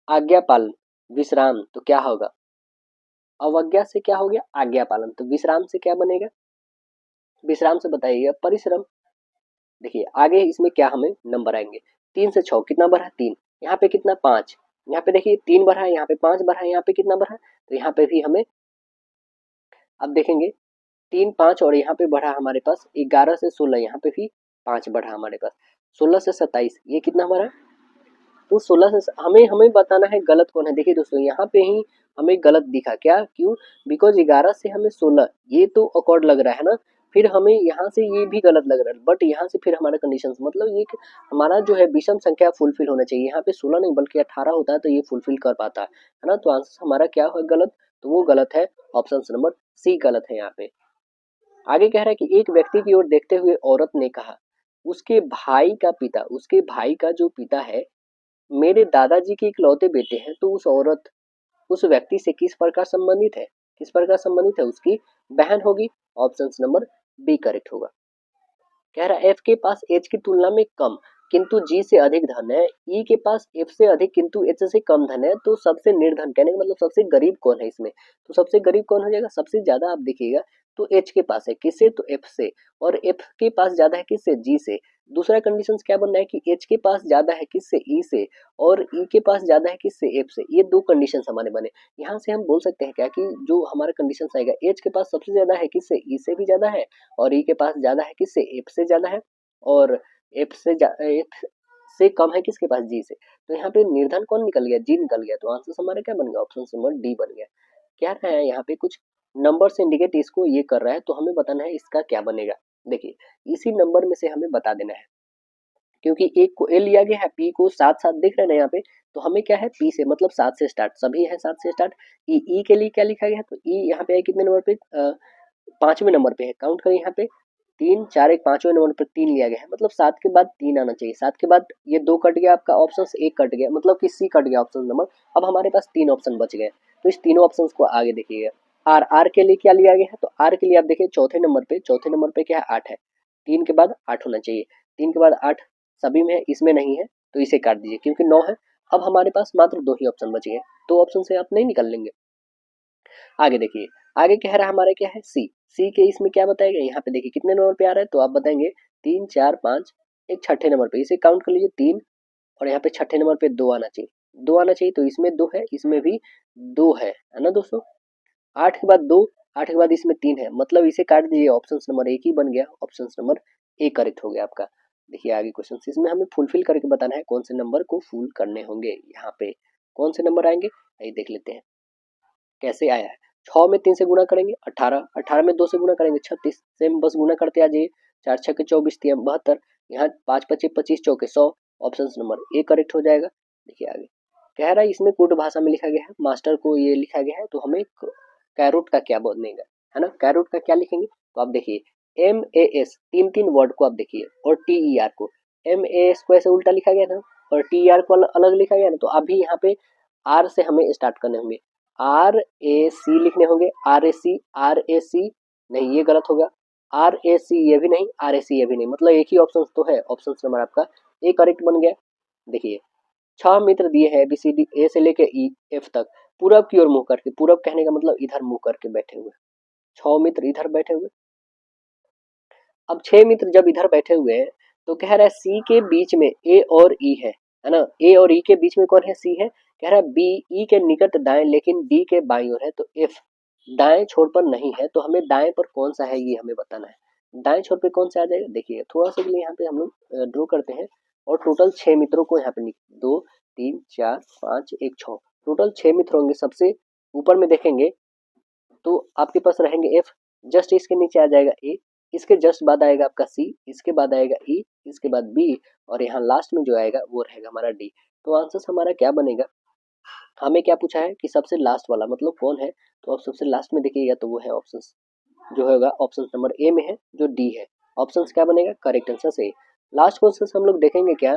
आज्ञा पालन, विश्राम, तो क्या होगा, अवज्ञा से क्या हो गया आज्ञा पालन, तो विश्राम से क्या बनेगा, विश्राम से बताइएगा परिश्रम। देखिए आगे इसमें क्या हमें नंबर आएंगे, 3 से 6 कितना बढ़ा 3, यहाँ पे कितना 5, यहाँ पे देखिए 3 बढ़ा है, यहाँ पे 5 बढ़ा है, यहाँ पे कितना बढ़ा, तो यहाँ पे भी हमें अब देखेंगे 3 5 और यहाँ पे बढ़ा हमारे पास 11 से 16, यहाँ पे भी 5 बढ़ा हमारे पास, 16 से 27 ये कितना हमारा, तो 16 से हमें हमें बताना है गलत कौन है। देखिए दोस्तों यहाँ पे ही हमें गलत दिखा, क्या क्यों, बिकॉज 11 से हमें 16 ये तो अकॉर्ड लग रहा है ना, फिर हमें यहाँ से ये भी गलत लग रहा है, बट यहाँ से फिर हमारा कंडीशन मतलब ये हमारा जो है विषम संख्या फुलफिल होना चाहिए, यहाँ पे 16 नहीं बल्कि 18 होता है तो ये फुलफिल कर पाता है ना, तो आंसर हमारा क्या है गलत, तो वो गलत है, ऑप्शन नंबर सी गलत है यहाँ पे। आगे कह रहा है कि एक व्यक्ति की ओर देखते हुए औरत ने कहा उसके भाई का जो पिता है मेरे दादाजी के इकलौते बेटे हैं, तो उस औरत उस व्यक्ति से किस प्रकार संबंधित है, किस प्रकार संबंधित है, उसकी बहन होगी, ऑप्शन नंबर बी करेक्ट होगा। कह रहा है एफ के पास एच की तुलना में कम किंतु जी से अधिक धन है, ई के पास एफ से अधिक किंतु एच से कम धन है, तो सबसे निर्धन कहने का मतलब सबसे गरीब कौन है इसमें, तो सबसे गरीब कौन हो जाएगा, सबसे ज्यादा आप देखिएगा तो एच के पास है किससे, तो एफ से, और एफ के पास ज्यादा है किससे, जी से। दूसरा कंडीशन क्या बन रहा है कि एच के पास ज्यादा है किससे, ई से, और ई के पास ज्यादा है किससे, एफ से, ये दो कंडीशन हमारे बने। यहाँ से हम बोल सकते हैं क्या कि जो हमारा कंडीशन आएगा एच के पास सबसे ज्यादा है किससे, ई से भी ज्यादा है, और ई के पास ज्यादा है किससे, एफ से ज्यादा है, और एफ से कम है किसके पास, जी से। तो यहाँ पे निर्धन कौन निकल गया, जी निकल गया, तो आंसर हमारा क्या बन गया, ऑप्शन नंबर डी बन गया। क्या रहा है यहाँ पे कुछ नंबर से इंडिकेट इसको ये कर रहा है, तो हमें बताना है इसका क्या बनेगा। देखिए इसी नंबर में से हमें बता देना है, क्योंकि एक को ए लिया गया है, पी को 7 7 दिख रहे हैं यहाँ पे, तो हमें क्या है पी से मतलब 7 से स्टार्ट, सभी है 7 से स्टार्ट। ई के लिए क्या लिखा गया है, तो ई यहाँ पे है कितने नंबर पे, 5वें नंबर पे है, काउंट करें यहाँ पे 3 4 1 5वें नंबर पर 3 लिया गया है, मतलब 7 के बाद 3 आना चाहिए, 7 के बाद ये 2 कट गया आपका, ऑप्शन 1 कट गया, मतलब कि सी कट गया ऑप्शन नंबर। अब हमारे पास 3 ऑप्शन बच गए, तो इस तीनों ऑप्शन को आगे देखिएगा। आर, आर के लिए क्या लिया गया है, तो आर के लिए आप देखिए चौथे नंबर पे क्या है, 8 है, 3 के बाद 8 होना चाहिए, 3 के बाद 8 सभी में है, इसमें नहीं है, तो इसे काट दीजिए क्योंकि 9 है। अब हमारे पास मात्र 2 ही ऑप्शन बच गए, 2 ऑप्शन से आप नहीं निकल लेंगे। आगे देखिए, आगे कह रहा है हमारे क्या है, सी, सी के इसमें क्या बताएगा, यहाँ पे देखिए कितने नंबर पे आ रहा है, तो आप बताएंगे 3 4 5, एक छठे नंबर पे, इसे काउंट कर लीजिए 3, और यहाँ पे छठे नंबर पे 2 आना चाहिए, 2 आना चाहिए, तो इसमें 2 है, इसमें भी 2 है ना दोस्तों। 8 के बाद 2, 8 के बाद इसमें 3 है, मतलब इसे काट दीजिए, ऑप्शन नंबर एक ही बन गया, ऑप्शन नंबर ए करेक्ट हो गया आपका। देखिए आगे क्वेश्चन, इसमें हमें फुलफिल करके बताना है कौन से नंबर को फुल करने होंगे, यहाँ पे कौन से नंबर आएंगे, ये देख लेते हैं कैसे आया है। 6 में 3 से गुणा करेंगे 18, 18 में 2 से गुणा करेंगे 36, सेम बस गुणा करते आ जाइए, 4 6 के 24, 3 72, यहाँ 5 25 25 चौके 100, ऑप्शन नंबर ए करेक्ट हो जाएगा। देखिए आगे कह रहा है इसमें कोड भाषा में लिखा गया है, मास्टर को ये लिखा गया है, तो हमें कैरोट का क्या बनेगा, है ना, कैरोट का क्या लिखेंगे, तो आप देखिए एम ए एस, तीन तीन वर्ड को आप देखिए, और टी ई आर को, एम ए एस को ऐसे उल्टा लिखा गया था, और टी ई आर को अलग लिखा गया ना, तो अभी यहाँ पे आर से हमें स्टार्ट करने होंगे, आर ए सी लिखने होंगे, आर ए सी नहीं, ये गलत होगा, आर ए सी ये भी नहीं, आर ए सी ये भी नहीं, मतलब एक ही ऑप्शन तो है, ऑप्शन नंबर आपका ए करेक्ट बन गया। देखिए 6 मित्र दिए हैं बी सी डी, ए से लेके ई एफ तक, पूरब की ओर मुंह करके, पूरब कहने का मतलब इधर मुंह करके बैठे हुए, 6 मित्र इधर बैठे हुए। अब 6 मित्र जब इधर बैठे हुए हैं, तो कह रहा है सी के बीच में ए और ई है ना, ए और ई के बीच में कौन है, सी है, कह रहा है बी ई के निकट दाएं लेकिन डी के बाईं ओर है, तो एफ दाएं छोर पर नहीं है, तो हमें दाएं पर कौन सा है ये हमें बताना है, दाएं छोर पे कौन सा आ जाएगा, देखिए थोड़ा सा के लिए यहाँ पे हम लोग ड्रॉ करते हैं, और टोटल 6 मित्रों को यहाँ पे 2 3 4 5 1 6, टोटल 6 मित्र होंगे, सबसे ऊपर में देखेंगे तो आपके पास रहेंगे एफ, जस्ट इसके नीचे आ जाएगा ए, इसके जस्ट बाद आएगा आपका सी, इसके बाद आएगा ई, इसके बाद बी, और यहाँ लास्ट में जो आएगा वो रहेगा हमारा डी। तो आंसर हमारा क्या बनेगा, हमें क्या पूछा है कि सबसे लास्ट वाला मतलब कौन है, तो आप सबसे लास्ट में देखिएगा तो वो है ऑप्शन जो होगा, ऑप्शन नंबर ए में है जो डी है, ऑप्शन क्या बनेगा, करेक्ट आंसर से। लास्ट क्वेश्चन हम लोग देखेंगे क्या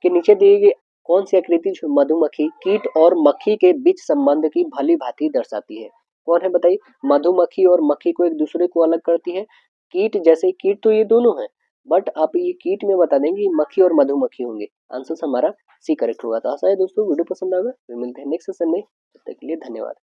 कि नीचे दी गई कौन सी आकृति जो मधुमक्खी कीट और मक्खी के बीच संबंध की भली भांति दर्शाती है, कौन है बताइए, मधुमक्खी और मक्खी को एक दूसरे को अलग करती है, कीट, जैसे कीट तो ये दोनों है, बट आप ये कीट में बता देंगे मक्खी और मधुमक्खी होंगे, आंसर हमारा सी करेक्ट होगा। तो आशा है दोस्तों वीडियो पसंद आएगा, फिर मिलते हैं नेक्स्ट सेशन में, तब तक के लिए धन्यवाद।